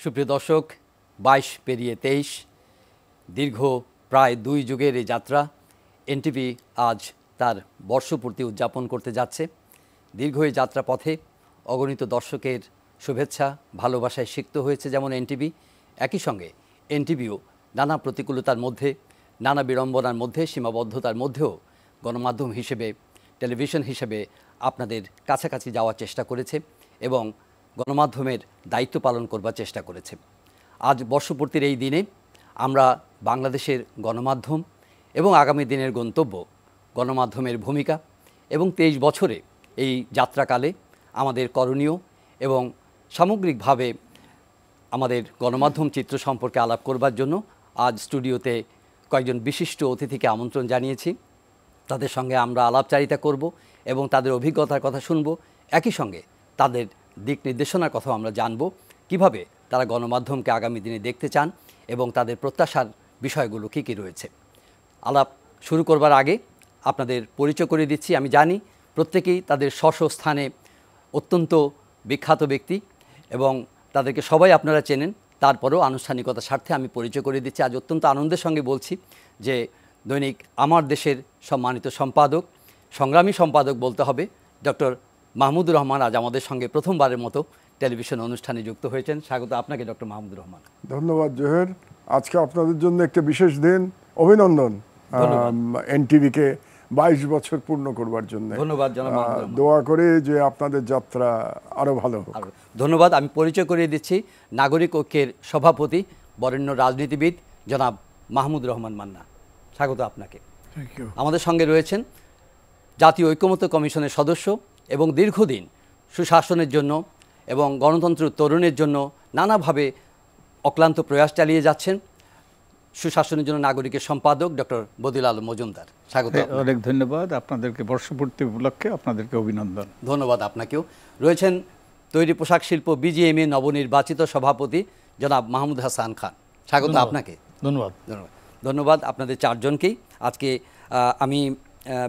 সুপ্রিয় দর্শক, 22 পেরিয়ে 23 দীর্ঘ প্রায় 2 যুগের এই যাত্রা এনটিভি আজ তার বর্ষপূর্তি উদযাপন করতে যাচ্ছে। দীর্ঘ এই যাত্রা পথে অগণিত দর্শকের শুভেচ্ছা ভালোবাসায় সিক্ত হয়েছে যেমন এনটিভি, একই সঙ্গে এনটিভিও নানা প্রতিকূলতার মধ্যে, নানা বিড়ম্বনার মধ্যে, সীমাবদ্ধতার মধ্যেও গণমাধ্যম হিসেবে, টেলিভিশন হিসেবে আপনাদের কাছাকাছি যাওয়ার চেষ্টা করেছে এবং গণমাধ্যমের দায়িত্ব পালন করবার চেষ্টা করেছে। আজ বর্ষপূর্তির এই দিনে আমরা বাংলাদেশের গণমাধ্যম এবং আগামী দিনের গন্তব্য, গণমাধ্যমের ভূমিকা এবং 23 বছরে এই যাত্রাকালে আমাদের করণীয় এবং সামগ্রিকভাবে আমাদের গণমাধ্যম চিত্র সম্পর্কে আলাপ করবার জন্য আজ স্টুডিওতে কয়েকজন বিশিষ্ট অতিথিকে আমন্ত্রণ জানিয়েছি। তাদের সঙ্গে আমরা আলাপচারিতা করব এবং তাদের অভিজ্ঞতার কথা শুনব, একই সঙ্গে তাদের দিক নির্দেশনার কথাও আমরা জানব, কিভাবে তারা গণমাধ্যমকে আগামী দিনে দেখতে চান এবং তাদের প্রত্যাশার বিষয়গুলো কী কী রয়েছে। আলাপ শুরু করবার আগে আপনাদের পরিচয় করে দিচ্ছি। আমি জানি প্রত্যেকেই তাদের স্ব স্থানে অত্যন্ত বিখ্যাত ব্যক্তি এবং তাদেরকে সবাই আপনারা চেনেন, তারপরেও আনুষ্ঠানিকতার স্বার্থে আমি পরিচয় করে দিচ্ছি। আজ অত্যন্ত আনন্দের সঙ্গে বলছি যে দৈনিক আমার দেশের সম্মানিত সম্পাদক, সংগ্রামী সম্পাদক বলতে হবে, ডক্টর মাহমুদুর রহমান আজ আমাদের সঙ্গে প্রথমবারের মতো টেলিভিশন অনুষ্ঠানে যুক্ত হয়েছেন। স্বাগত আপনাকে ডক্টর মাহমুদুর রহমান। ধন্যবাদ জোহের, আজকে আপনাদের জন্য একটা বিশেষ দিন। অভিনন্দন এনটিভিকে 22 বছর পূর্ণ করবার জন্য। ধন্যবাদ জনাব। দোয়া করে যে আপনাদের যাত্রা আরো ভালো হোক। ধন্যবাদ। আমি পরিচয় করিয়ে দিচ্ছি নাগরিক ঐক্যের সভাপতি, বরেণ্য রাজনীতিবিদ জনাব মাহমুদুর রহমান মান্না। স্বাগত আপনাকে। আমাদের সঙ্গে রয়েছেন জাতীয় ঐক্যমত্য কমিশনের সদস্য এবং দীর্ঘদিন সুশাসনের জন্য এবং গণতন্ত্র উত্তরণের জন্য নানাভাবে অক্লান্ত প্রয়াস চালিয়ে যাচ্ছেন সুশাসনের জন্য নাগরিকের সম্পাদক ডক্টর বদিউল আলম মজুমদার। স্বাগত। অনেক ধন্যবাদ আপনাদেরকে, বর্ষপূর্তি উপলক্ষে আপনাদেরকে অভিনন্দন। ধন্যবাদ আপনাকেও। রয়েছেন তৈরি পোশাক শিল্প বিজিএমএ নবনির্বাচিত সভাপতি জনাব মাহমুদ হাসান খান। স্বাগত আপনাকে। ধন্যবাদ। ধন্যবাদ আপনাদের চারজনকেই। আজকে আমি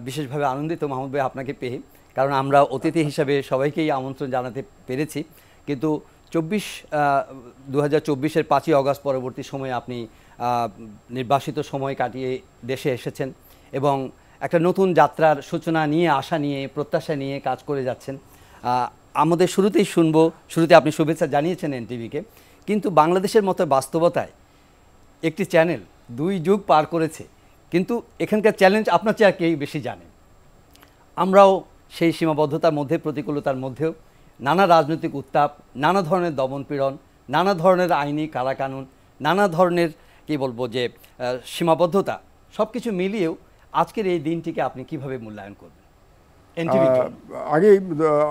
বিশেষভাবে আনন্দিত মাহমুদ ভাই আপনাকে পেয়ে, কারণ আমরা অতিথি হিসাবে সবাইকেই আমন্ত্রণ জানাতে পেরেছি, কিন্তু 2024-এর 5ই অগস্ট পরবর্তী সময়ে আপনি নির্বাসিত সময় কাটিয়ে দেশে এসেছেন এবং একটা নতুন যাত্রার সূচনা নিয়ে, আশা নিয়ে, প্রত্যাশা নিয়ে কাজ করে যাচ্ছেন। আমাদের শুরুতেই শুনবো, শুরুতে আপনি শুভেচ্ছা জানিয়েছেন এনটিভিকে, কিন্তু বাংলাদেশের মতো বাস্তবতায় একটি চ্যানেল 2 যুগ পার করেছে, কিন্তু এখানকার চ্যালেঞ্জ আপনার চেয়ে আর কেই বেশি জানেন। আমরাও সেই সীমাবদ্ধতার মধ্যে, প্রতিকূলতার মধ্যেও নানা রাজনৈতিক উত্তাপ, নানা ধরনের দমনপীড়ন, নানা ধরনের আইনি কারাকানুন, নানা ধরনের কি বলবো যে সীমাবদ্ধতা, সব কিছু মিলিয়েও আজকের এই দিনটিকে আপনি কিভাবে মূল্যায়ন করবেন?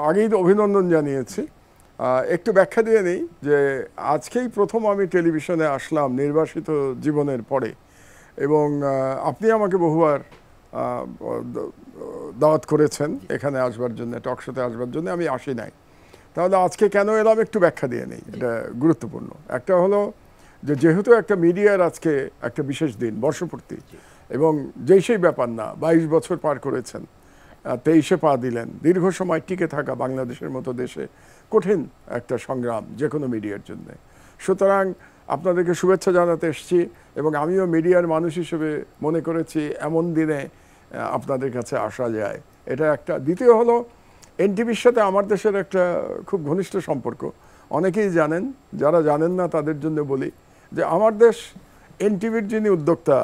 আগেই অভিনন্দন জানিয়েছি। একটু ব্যাখ্যা দিয়ে নেই যে আজকেই প্রথম আমি টেলিভিশনে আসলাম নির্বাসিত জীবনের পরে, এবং আপনি আমাকে বহুবার দাওয়াত করেছেন এখানে আসবার জন্য, টক শোতে আসবার জন্য। আমি আসি নাই। তাহলে আজকে কেন এলাম একটু ব্যাখ্যা দিয়ে নেই, এটা গুরুত্বপূর্ণ। একটা হলো যে যেহেতু একটা মিডিয়ার আজকে একটা বিশেষ দিন, বর্ষপূর্তি, এবং সেই ব্যাপার না, 22 বছর পার করেছেন, 23-এ পা দিলেন। দীর্ঘ সময় টিকে থাকা বাংলাদেশের মতো দেশে কঠিন একটা সংগ্রাম যে কোনো মিডিয়ার জন্য। সুতরাং আপনাদেরকে শুভেচ্ছা জানাতে এসেছি এবং আমিও মিডিয়ার মানুষ হিসেবে মনে করেছি এমন দিনে আপনাদের কাছে আসা যায়, এটা একটা। দ্বিতীয় হলো এনটিভির সাথে আমার দেশের একটা খুব ঘনিষ্ঠ সম্পর্ক। অনেকেই জানেন, যারা জানেন না তাদের জন্য বলি যে আমার দেশ এনটিভির যিনি উদ্যোক্তা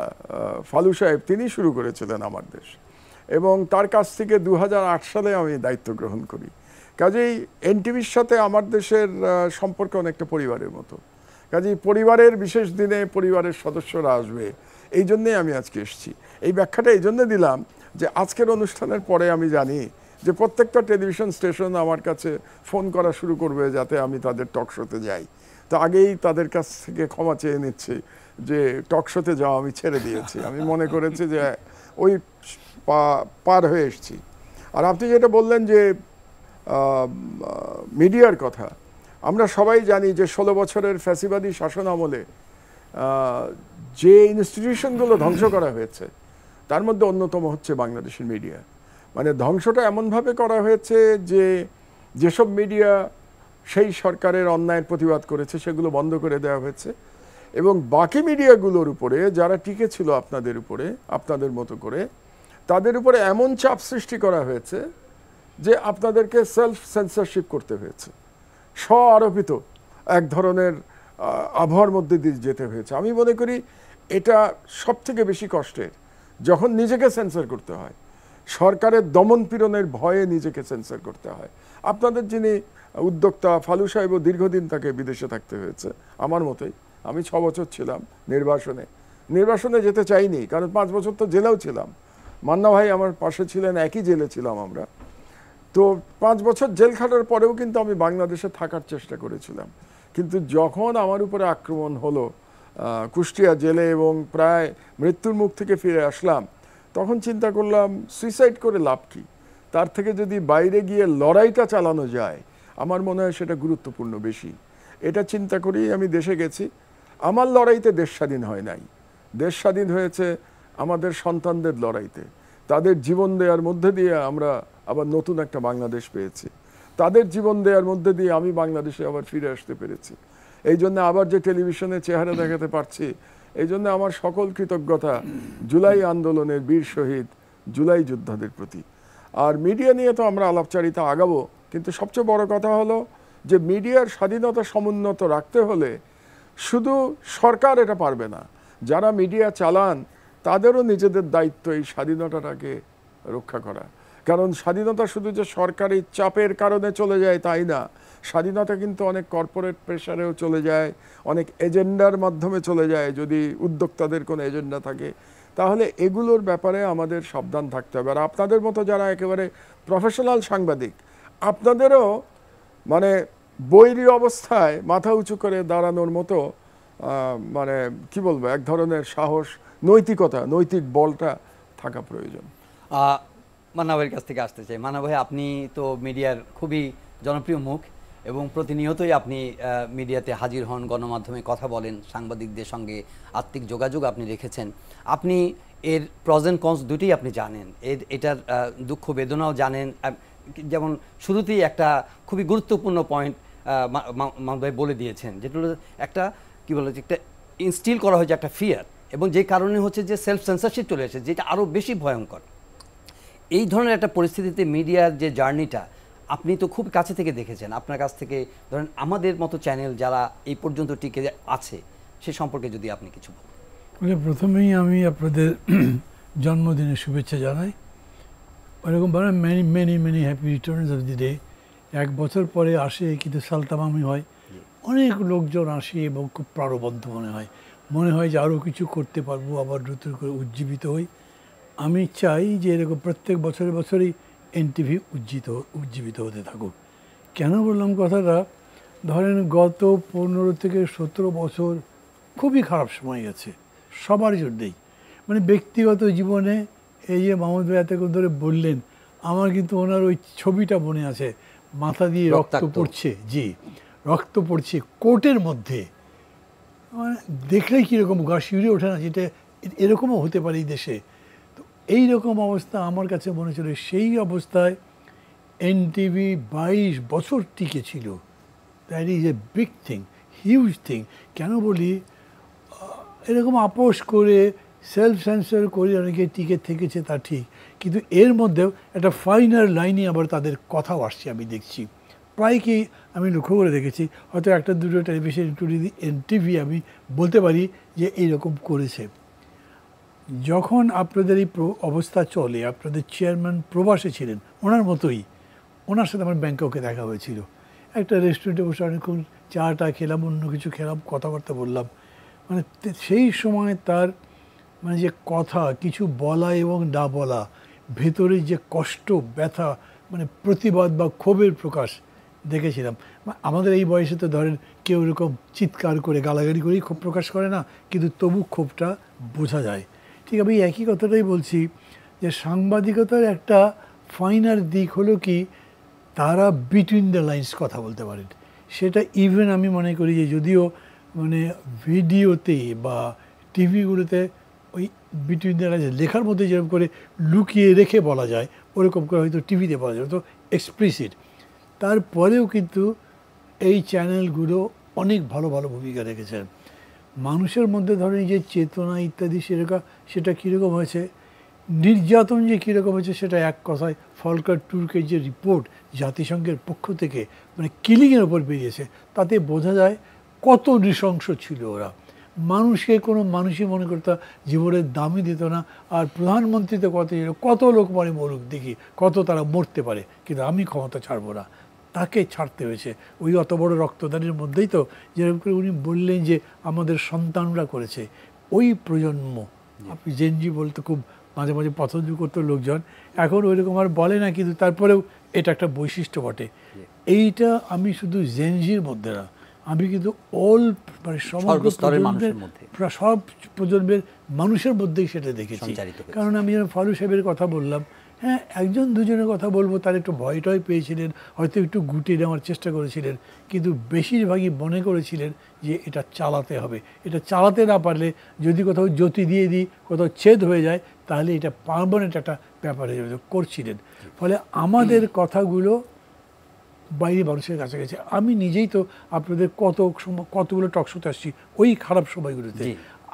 ফালু সাহেব, তিনি শুরু করেছিলেন আমার দেশ, এবং তার কাছ থেকে 2008 সালে আমি দায়িত্ব গ্রহণ করি। কাজেই এনটিভির সাথে আমার দেশের সম্পর্ক অনেকটা পরিবারের মতো। কাজেই পরিবারের বিশেষ দিনে পরিবারের সদস্যরা আসবে, এই জন্যেই আমি আজকে এসেছি। এই ব্যাখ্যাটা এই জন্য দিলাম যে আজকের অনুষ্ঠানের পরে আমি জানি যে প্রত্যেকটা টেলিভিশন স্টেশন আমার কাছে ফোন করা শুরু করবে যাতে আমি তাদের টক শোতে যাই। তো আগেই তাদের কাছ থেকে ক্ষমা চেয়ে নিচ্ছি যে টক শোতে যাওয়া আমি ছেড়ে দিয়েছি। আমি মনে করেছি যে ওই পার হয়ে এসেছি। আর আপনি যেটা বললেন যে মিডিয়ার কথা, আমরা সবাই জানি যে 16 বছরের ফ্যাসিবাদী শাসন আমলে যে ইনস্টিটিউশনগুলো ধ্বংস করা হয়েছে তার মধ্যে অন্যতম হচ্ছে বাংলাদেশের মিডিয়া। মানে ধ্বংসটা এমনভাবে করা হয়েছে যে যেসব মিডিয়া সেই সরকারের অন্যায়ের প্রতিবাদ করেছে সেগুলো বন্ধ করে দেওয়া হয়েছে, এবং বাকি মিডিয়াগুলোর উপরে যারা টিকে ছিল আপনাদের উপরে, আপনাদের মতো করে তাদের উপরে এমন চাপ সৃষ্টি করা হয়েছে যে আপনাদেরকে সেলফ সেন্সরশিপ করতে হয়েছে, স্ব আরোপিত এক ধরনের আবহাওয়ার মধ্যে দিয়ে যেতে হয়েছে। আমি মনে করি এটা সব থেকে বেশি কষ্টের, যখন নিজেকে সেন্সর করতে হয়, সরকারের দমন পীড়নের ভয়ে নিজেকে সেন্সর করতে হয়। আপনাদের যিনি উদ্যোক্তা ফালু সাহেবও দীর্ঘদিন তাকে বিদেশে থাকতে হয়েছে আমার মতোই। আমি 6 বছর ছিলাম নির্বাসনে যেতে চাইনি, কারণ 5 বছর তো জেলেও ছিলাম। মান্না ভাই আমার পাশে ছিলেন, একই জেলে ছিলাম আমরা। তো 5 বছর জেল খাটার পরেও কিন্তু আমি বাংলাদেশে থাকার চেষ্টা করেছিলাম, কিন্তু যখন আমার উপরে আক্রমণ হলো কুষ্টিয়া জেলে এবং প্রায় মৃত্যুর মুখ থেকে ফিরে আসলাম, তখন চিন্তা করলাম সুইসাইড করে লাভ কি, তার থেকে যদি বাইরে গিয়ে লড়াইটা চালানো যায় আমার মনে হয় সেটা গুরুত্বপূর্ণ বেশি। এটা চিন্তা করেই আমি দেশে গেছি। আমার লড়াইতে দেশ স্বাধীন হয় নাই, দেশ স্বাধীন হয়েছে আমাদের সন্তানদের লড়াইতে। তাদের জীবন দেওয়ার মধ্যে দিয়ে আমরা আবার নতুন একটা বাংলাদেশ পেয়েছি, তাদের জীবন দেওয়ার মধ্যে দিয়ে আমি বাংলাদেশে আবার ফিরে আসতে পেরেছি। এই জন্য আবার যে টেলিভিশনে চেহারা দেখাতে পারছি, এই জন্য আমার সকল কৃতজ্ঞতা জুলাই আন্দোলনের বীর শহীদ জুলাই যোদ্ধাদের প্রতি। আর মিডিয়া নিয়ে তো আমরা আলাপচারিতা আগাবো, কিন্তু সবচেয়ে বড় কথা হলো যে মিডিয়ার স্বাধীনতা সমুন্নত রাখতে হলে শুধু সরকার এটা পারবে না, যারা মিডিয়া চালান তাদেরও নিজেদের দায়িত্ব এই স্বাধীনতাটাকে রক্ষা করা। কারণ স্বাধীনতা শুধু যে সরকারি চাপের কারণে চলে যায় তাই না, স্বাধীনতা কিন্তু অনেক কর্পোরেট প্রেশারেও চলে যায়, অনেক এজেন্ডার মাধ্যমে চলে যায়। যদি উদ্যোক্তাদের কোনো এজেন্ডা থাকে তাহলে এগুলোর ব্যাপারে আমাদের সাবধান থাকতে হবে। আর আপনাদের মতো যারা একেবারে প্রফেশনাল সাংবাদিক, আপনাদেরও মানে বৈরী অবস্থায় মাথা উঁচু করে দাঁড়ানোর মতো মানে কি বলবো, এক ধরনের সাহস, নৈতিকতা, নৈতিক বলটা থাকা প্রয়োজন। মান্না ভাইয়ের কাছ থেকে আসতে চাই। মান্না ভাই, আপনি তো মিডিয়ার খুবই জনপ্রিয় মুখ এবং প্রতিনিয়তই আপনি মিডিয়াতে হাজির হন, গণমাধ্যমে কথা বলেন, সাংবাদিকদের সঙ্গে আত্মিক যোগাযোগ আপনি রেখেছেন। আপনি এর প্রজ এন্ড কনস দুটিই আপনি জানেন, এটার দুঃখ বেদনাও জানেন। যেমন শুরুতেই একটা খুবই গুরুত্বপূর্ণ পয়েন্ট মান্না ভাই বলে দিয়েছেন, যেটা হলো একটা কী বলে একটা ইনস্টিল করা হয়েছে একটা ফিয়ার, এবং যে কারণে হচ্ছে যে সেলফ সেন্সরশিপ চলে এসেছে, যেটা আরও বেশি ভয়ঙ্কর। এই ধরনের একটা পরিস্থিতিতে মিডিয়ার যে জার্নিটা আপনি তো খুব কাছে থেকে দেখেছেন। আপনার কাছ থেকে ধরেন আমাদের মতো চ্যানেল যারা এই পর্যন্ত টিকে আছে সে সম্পর্কে যদি আপনি কিছু বলেন। প্রথমেই আমি আপনাদের জন্মদিনের শুভেচ্ছা জানাই। ওরকম many many many happy Returns of the day. 1 বছর পরে আসে কিন্তু সালতামামি হয়, অনেক লোকজন আসে এবং খুব প্রাণবন্ত মনে হয় যে আরও কিছু করতে পারবো, আবার নতুন করে উজ্জীবিত হই। আমি চাই যে এরকম প্রত্যেক বছরই এনটিভি উজ্জীবিত হতে থাকুক। কেন বললাম কথাটা, ধরেন গত 15 থেকে 17 বছর খুবই খারাপ সময় গেছে সবার জন্যেই। মানে ব্যক্তিগত জীবনে এই যে মাহমুদ ভাই এতক্ষণ ধরে বললেন, আমার কিন্তু ওনার ওই ছবিটা মনে আছে, মাথা দিয়ে রক্ত পড়ছে, জি রক্ত পড়ছে কোর্টের মধ্যে, মানে দেখলেই কীরকম গা শিউরে ওঠে না, যেটা এরকমও হতে পারে এই দেশে। তো এই রকম অবস্থা আমার কাছে মনে ছিল। সেই অবস্থায় এনটিভি 22 বছর টিকে ছিল। That is a big thing, huge thing. কেন বলি, এরকম আপোষ করে সেলফ সেন্সর করে অনেকে টিকে থেকেছে তা ঠিক, কিন্তু এর মধ্যেও একটা ফাইনাল লাইনে আবার তাদের কথাও আসছে আমি দেখছি। প্রায় কি আমি লক্ষ্য করে দেখেছি, হয়তো 1-2 টেলিভিশন এনটিভি আমি বলতে পারি যে এইরকম করেছে। যখন আপনাদের এই অবস্থা চলে, আপনাদের চেয়ারম্যান প্রবাসে ছিলেন, ওনার মতোই, ওনার সাথে আমার ব্যাংককে দেখা হয়েছিল। একটা রেস্টুরেন্টে বসে অনেকক্ষণ চা খেলাম, অন্য কিছু খেলাম, কথাবার্তা বললাম। মানে সেই সময় তার মানে যে কথা, কিছু বলা এবং না বলা, ভেতরে যে কষ্ট, ব্যথা, মানে প্রতিবাদ বা ক্ষোভের প্রকাশ দেখেছিলাম। আমাদের এই বয়সে তো ধরেন কেউ এরকম চিৎকার করে গালাগালি করেই ক্ষোভ প্রকাশ করে না, কিন্তু তবু ক্ষোভটা বোঝা যায়। ঠিক আমি একই কথাটাই বলছি যে সাংবাদিকতার একটা ফাইনাল দিক হলো কি, তারা বিটুইন দ্য লাইন্স কথা বলতে পারেন। সেটা ইভেন আমি মনে করি যে যদিও মানে ভিডিওতে বা টিভিগুলোতে ওই বিটুইন দ্য লাইন্স লেখার মধ্যে যেরকম করে লুকিয়ে রেখে বলা যায়, ওরকম করে হয়তো টিভিতে বলা যায় তো এক্সপ্লিসিট, তারপরেও কিন্তু এই চ্যানেলগুলো অনেক ভালো ভালো ভূমিকা রেখেছেন। মানুষের মধ্যে ধরেন যে চেতনা ইত্যাদি সেটা কীরকম হয়েছে, নির্যাতন যে কীরকম হয়েছে সেটা এক কথায় ফলকার টুর্কের যে রিপোর্ট জাতিসংঘের পক্ষ থেকে মানে কিলিংয়ের ওপর বেরিয়েছে, তাতে বোঝা যায় কত নৃশংস ছিল ওরা। মানুষকে কোনো মানুষই মনে করতো জীবনের দামই দিত না। আর প্রধানমন্ত্রী তো কত লোক মরে মরুক দেখি, কত তারা মরতে পারে, কিন্তু আমি ক্ষমতা ছাড়বো না, তাকে ছাড়তে হয়েছে। ওই অত বড় রক্তদানের মধ্যেই তো যেরকম করে উনি বললেন যে আমাদের সন্তানরা করেছে, ওই প্রজন্ম। আপনি জেনজি বলতে খুব মাঝে মাঝে পছন্দ করতো লোকজন, এখন ওইরকম আর বলে না, কিন্তু তারপরেও এটা একটা বৈশিষ্ট্য বটে। এইটা আমি শুধু জেনজির মধ্যে না, আমি কিন্তু মানে সমগ্র সব প্রজন্মের মানুষের মধ্যেই সেটা দেখেছি। কারণ আমি যেন ফালু সাহেবের কথা বললাম, হ্যাঁ একজন দুজনের কথা বলবো, তার একটু ভয় টয় পেয়েছিলেন, হয়তো একটু গুটিয়ে নেওয়ার চেষ্টা করেছিলেন, কিন্তু বেশিরভাগই মনে করেছিলেন যে এটা চালাতে হবে। এটা চালাতে না পারলে যদি কোথাও জ্যোতি দিয়ে দিই, কোথাও ছেদ হয়ে যায়, তাহলে এটা পার্মানেন্ট একটা ব্যাপারে করছিলেন। ফলে আমাদের কথাগুলো বাইরে মানুষের কাছে গেছে। আমি নিজেই তো আপনাদের কতগুলো টকশোতে আসছি ওই খারাপ সময়গুলোতে,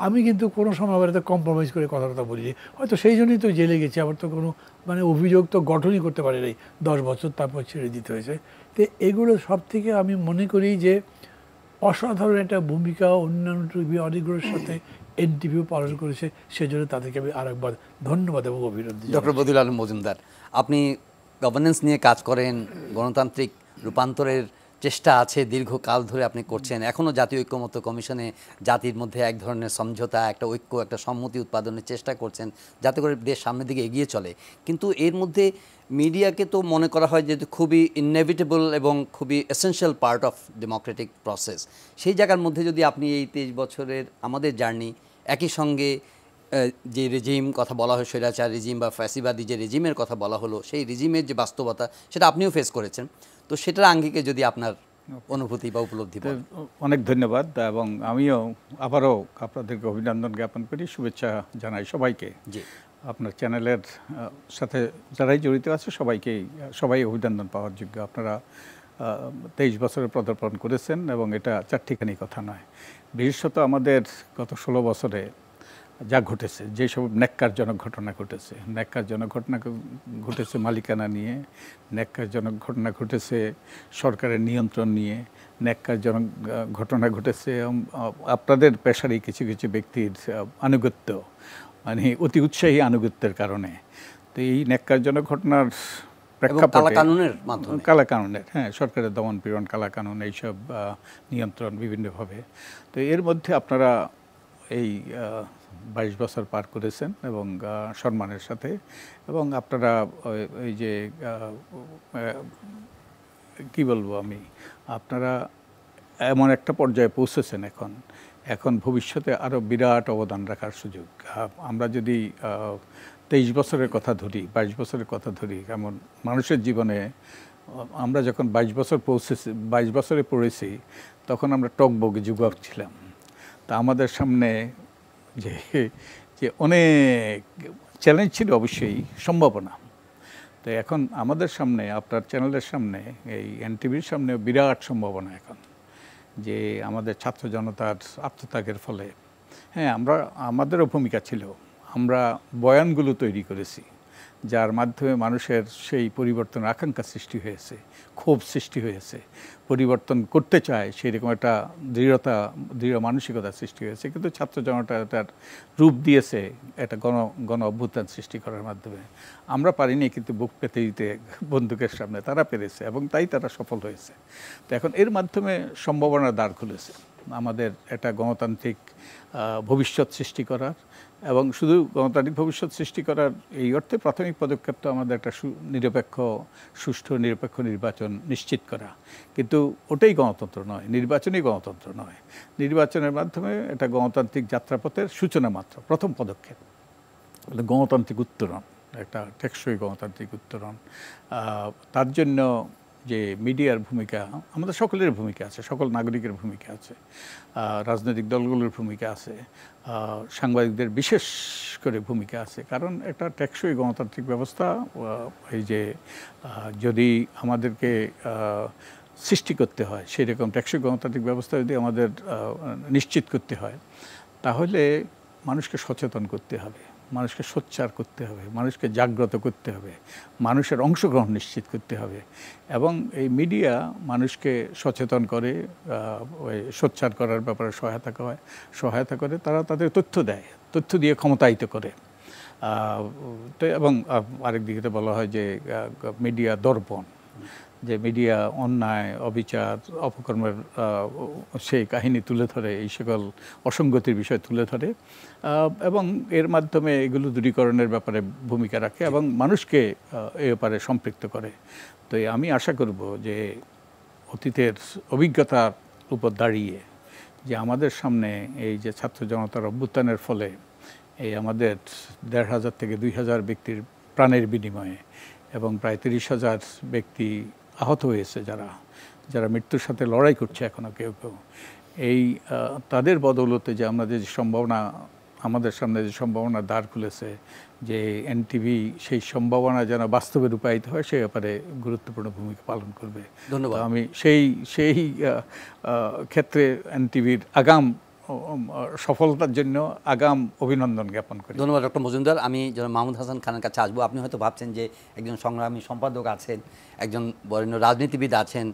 আমি কিন্তু কোনো সময় আবার এত কম্প্রোমাইজ করে কথা বলিনি। হয়তো সেই জন্যই তো জেলে গেছি, আবার তো কোনো মানে অভিযোগ তো গঠনই করতে পারে নাই, 10 বছর তারপর ছেড়ে দিতে হয়েছে। তো এগুলো সব থেকে আমি মনে করি যে অসাধারণ একটা ভূমিকা অন্যান্য টিভি অনেকগুলোর সাথে এনটিভিও পালন করেছে, সেজন্য তাদেরকে আমি আরেকবার ধন্যবাদ এবং অভিনন্দন। ডক্টর বদিউল আলম মজুমদার, আপনি গভর্নেন্স নিয়ে কাজ করেন, গণতান্ত্রিক রূপান্তরের চেষ্টা আছে দীর্ঘকাল ধরে আপনি করছেন, এখনও জাতীয় ঐক্যমত্য কমিশনে জাতির মধ্যে এক ধরনের সমঝোতা, একটা ঐক্য, একটা সম্মতি উৎপাদনের চেষ্টা করছেন যাতে করে দেশ সামনের দিকে এগিয়ে চলে। কিন্তু এর মধ্যে মিডিয়াকে তো মনে করা হয় যে খুবই ইনএভিটেবল এবং খুবই essential part of Democratic process. সেই জায়গার মধ্যে যদি আপনি এই 23 বছরের আমাদের জার্নি, একই সঙ্গে যে রেজিম কথা বলা হয়, স্বৈরাচার রেজিম বা ফ্যাসিবাদী যে রেজিমের কথা বলা হলো, সেই রেজিমের যে বাস্তবতা সেটা আপনিও ফেস করেছেন, তো সেটার আঙ্গিকে যদি আপনার অনুভূতি বা উপলব্ধি বলেন। অনেক ধন্যবাদ, এবং আমিও আবারও আপনাদেরকে অভিনন্দন জ্ঞাপন করি, শুভেচ্ছা জানাই সবাইকে। জি, আপনার চ্যানেলের সাথে যারাই জড়িত আছে সবাই অভিনন্দন পাওয়ার যোগ্য। আপনারা 23 বছরে পদার্পণ করেছেন এবং এটা চারটিখানি কথা নয়। বিশেষত আমাদের গত 16 বছরে যা ঘটেছে, যেসব ন্যাক্কারজনক ঘটনা ঘটেছে মালিকানা নিয়ে, ন্যাক্কারজনক ঘটনা ঘটেছে সরকারের নিয়ন্ত্রণ নিয়ে, ন্যাক্কারজনক ঘটনা ঘটেছে আপনাদের পেশারই কিছু কিছু ব্যক্তির আনুগত্য, মানে অতি উৎসাহী আনুগত্যের কারণে। তো এই ন্যাক্কারজনক ঘটনার প্রেক্ষাপটে কালাকানুনের, হ্যাঁ, সরকারের দমন পীড়ন, কালাকানুন, এইসব নিয়ন্ত্রণ বিভিন্নভাবে। তো এর মধ্যে আপনারা এই 22 বছর পার করেছেন এবং সম্মানের সাথে, এবং আপনারা এই যে কি বলবো আমি, আপনারা এমন একটা পর্যায়ে পৌঁছেছেন এখন ভবিষ্যতে আরও বিরাট অবদান রাখার সুযোগ। আমরা যদি 23 বছরের কথা ধরি, 22 বছরের কথা ধরি, এমন মানুষের জীবনে আমরা যখন 22 বছরে পড়েছি, তখন আমরা টকবগে যুবক ছিলাম। তা আমাদের সামনে যে অনেক চ্যালেঞ্জ ছিল, অবশ্যই সম্ভাবনা। তো এখন আমাদের সামনে, আপনার চ্যানেলের সামনে, এই এনটিভির সামনে বিরাট সম্ভাবনা এখন, যে আমাদের ছাত্র জনতার আত্মত্যাগের ফলে, হ্যাঁ, আমাদেরও ভূমিকা ছিল, আমরা বয়ানগুলো তৈরি করেছি, যার মাধ্যমে মানুষের সেই পরিবর্তনের আকাঙ্ক্ষা সৃষ্টি হয়েছে, ক্ষোভ সৃষ্টি হয়েছে, পরিবর্তন করতে চায় সেরকম একটা দৃঢ় মানসিকতা সৃষ্টি হয়েছে। কিন্তু ছাত্র জনতা তার রূপ দিয়েছে একটা গণ অভ্যুত্থান সৃষ্টি করার মাধ্যমে। আমরা পারিনি, কিন্তু বুক পেতে দিতে বন্দুকের সামনে তারা পেরেছে, এবং তাই তারা সফল হয়েছে। তো এখন এর মাধ্যমে সম্ভাবনার দ্বার খুলেছে আমাদের একটা গণতান্ত্রিক ভবিষ্যৎ সৃষ্টি করার, এবং শুধু গণতান্ত্রিক ভবিষ্যৎ সৃষ্টি করার এই অর্থে প্রাথমিক পদক্ষেপ তো আমাদের একটা সুষ্ঠু নিরপেক্ষ নির্বাচন নিশ্চিত করা। কিন্তু ওটাই গণতন্ত্র নয়, নির্বাচনই গণতন্ত্র নয়। নির্বাচনের মাধ্যমে এটা গণতান্ত্রিক যাত্রাপথের সূচনা মাত্র, প্রথম পদক্ষেপ। গণতান্ত্রিক উত্তরণ, একটা টেকসই গণতান্ত্রিক উত্তরণ। তার জন্য যে মিডিয়ার ভূমিকা, আমাদের সকলের ভূমিকা আছে, সকল নাগরিকের ভূমিকা আছে, রাজনৈতিক দলগুলোর ভূমিকা আছে, সাংবাদিকদের বিশেষ করে ভূমিকা আছে। কারণ একটা টেকসই গণতান্ত্রিক ব্যবস্থা, এই যে যদি আমাদেরকে সৃষ্টি করতে হয়, সেই রকম টেকসই গণতান্ত্রিক ব্যবস্থা যদি আমাদের নিশ্চিত করতে হয়, তাহলে মানুষকে সচেতন করতে হবে, মানুষকে সোচ্চার করতে হবে, মানুষকে জাগ্রত করতে হবে, মানুষের অংশগ্রহণ নিশ্চিত করতে হবে। এবং এই মিডিয়া মানুষকে সচেতন করে, সোচ্চার করার ব্যাপারে সহায়তা করে, তারা তাদের তথ্য দেয়, তথ্য দিয়ে ক্ষমতায়িত করে। তো এবং আরেক দিকে তো বলা হয় যে মিডিয়া দর্পণ, যে মিডিয়া অন্যায়, অবিচার, অপকর্মের সেই কাহিনী তুলে ধরে, এই সকল অসঙ্গতির বিষয় তুলে ধরে এবং এর মাধ্যমে এগুলো দূরীকরণের ব্যাপারে ভূমিকা রাখে এবং মানুষকে এ ব্যাপারে সম্পৃক্ত করে। তো আমি আশা করব যে অতীতের অভিজ্ঞতার উপর দাঁড়িয়ে যে আমাদের সামনে এই যে ছাত্র জনতার অভ্যুত্থানের ফলে এই আমাদের ১৫০০ থেকে ২০০০ ব্যক্তির প্রাণের বিনিময়ে এবং প্রায় ৩০,০০০ ব্যক্তি আহত হয়েছে, যারা মৃত্যুর সাথে লড়াই করছে এখনও কেউ কেউ, এই তাদের বদৌলতে যে আমরা যে সম্ভাবনা, আমাদের সামনে যে সম্ভাবনা দ্বার খুলেছে, যে এনটিভি সেই সম্ভাবনা যেন বাস্তবে রূপায়িত হয়, সেই ব্যাপারে গুরুত্বপূর্ণ ভূমিকা পালন করবে। ধন্যবাদ। আমি সেই ক্ষেত্রে এনটিভির আগাম সফলতার জন্য আগাম অভিনন্দন জ্ঞাপন করি। ধন্যবাদ ডক্টর মজুমদার। আমি জনাব মাহমুদ হাসান খানের কাছে আসবো। আপনি হয়তো ভাবছেন যে একজন সংগ্রামী সম্পাদক আছেন, একজন বরেণ্য রাজনীতিবিদ আছেন,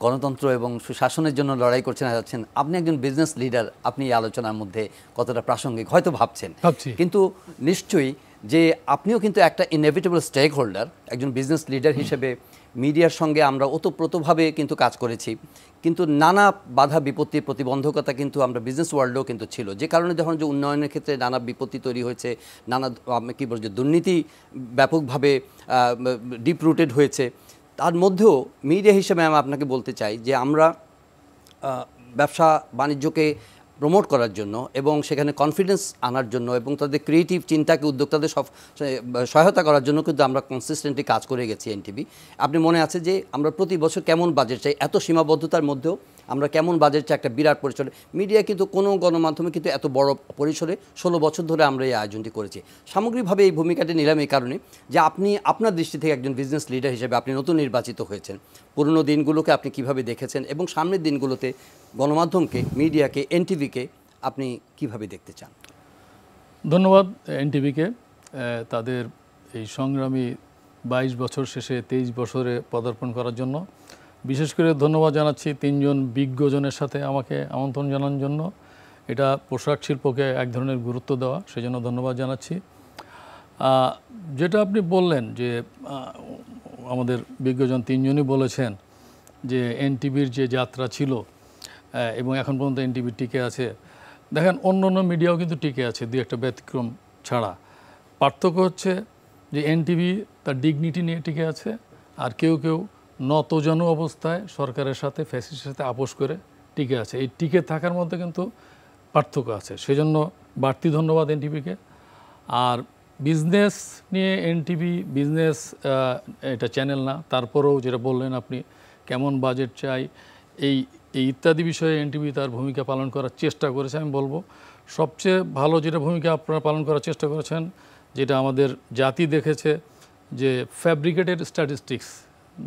গণতন্ত্র এবং সুশাসনের জন্য লড়াই করছেন যাচ্ছেন, আপনি একজন বিজনেস লিডার, আপনি এই আলোচনার মধ্যে কতটা প্রাসঙ্গিক হয়তো ভাবছেন, কিন্তু নিশ্চয়ই যে আপনিও কিন্তু একটা ইনএভিটেবল স্টেক হোল্ডার, একজন বিজনেস লিডার হিসেবে মিডিয়ার সঙ্গে আমরা ওতপ্রোতভাবে কিন্তু কাজ করেছি, কিন্তু নানা বাধা বিপত্তি প্রতিবন্ধকতা কিন্তু আমরা বিজনেস ওয়ার্ল্ডেও কিন্তু ছিল, যে কারণে যখন যে উন্নয়নের ক্ষেত্রে নানা বিপত্তি তৈরি হয়েছে, নানা কী বলছে দুর্নীতি ব্যাপকভাবে ডিপ রুটেড হয়েছে, তার মধ্যেও মিডিয়া হিসেবে আমি আপনাকে বলতে চাই যে আমরা ব্যবসা বাণিজ্যকে প্রমোট করার জন্য এবং সেখানে কনফিডেন্স আনার জন্য এবং তাদের ক্রিয়েটিভ চিন্তাকে উদ্যোক্তাদের সহায়তা করার জন্য কিন্তু আমরা কনসিস্টেন্টলি কাজ করে গেছি এনটিভি। আপনি মনে আছে যে আমরা প্রতি বছর কেমন বাজেট চাই, এত সীমাবদ্ধতার মধ্যেও আমরা কেমন বাজেট চাই, একটা বিরাট পরিসরে মিডিয়া কিন্তু কোনো গণমাধ্যমে কিন্তু এত বড় পরিসরে 16 বছর ধরে আমরা এই আয়োজনটি করেছি। সামগ্রিকভাবে এই ভূমিকাটি নিলাম এই কারণে যে আপনি আপনার দৃষ্টি থেকে একজন বিজনেস লিডার হিসেবে আপনি নতুন নির্বাচিত হয়েছেন, পুরনো দিনগুলোকে আপনি কিভাবে দেখেছেন এবং সামনের দিনগুলোতে গণমাধ্যমকে, মিডিয়াকে, এনটিভিকে আপনি কিভাবে দেখতে চান? ধন্যবাদ এনটিভিকে তাদের এই সংগ্রামী 22 বছর শেষে 23 বছরে পদার্পণ করার জন্য। বিশেষ করে ধন্যবাদ জানাচ্ছি 3 জন বিজ্ঞজনের সাথে আমাকে আমন্ত্রণ জানানোর জন্য। এটা পোশাক শিল্পকে এক ধরনের গুরুত্ব দেওয়া, সেজন্য ধন্যবাদ জানাচ্ছি। যেটা আপনি বললেন যে আমাদের বিজ্ঞজন 3 জনই বলেছেন যে এনটিভির যে যাত্রা ছিল এবং এখন পর্যন্ত এনটিভি টিকে আছে। দেখেন অন্য মিডিয়াও কিন্তু টিকে আছে, দুই একটা ব্যতিক্রম ছাড়া। পার্থক্য হচ্ছে যে এনটিভি তার ডিগনিটি নিয়ে টিকে আছে, আর কেউ কেউ নতজানু অবস্থায় সরকারের সাথে, ফ্যাসিস্টের সাথে আপোষ করে টিকে আছে। এই টিকে থাকার মধ্যে কিন্তু পার্থক্য আছে, সেজন্য বাড়তি ধন্যবাদ এনটিভিকে। আর বিজনেস নিয়ে এনটিভি বিজনেস এটা চ্যানেল না, তারপরেও যেটা বললেন আপনি কেমন বাজেট চাই, এই ইত্যাদি বিষয়ে এনটিভি তার ভূমিকা পালন করার চেষ্টা করেছে। আমি বলবো সবচেয়ে ভালো যেটা ভূমিকা আপনারা পালন করার চেষ্টা করেছেন, যেটা আমাদের জাতি দেখেছে, যে ফ্যাব্রিকেটেড স্ট্যাটিস্টিক্স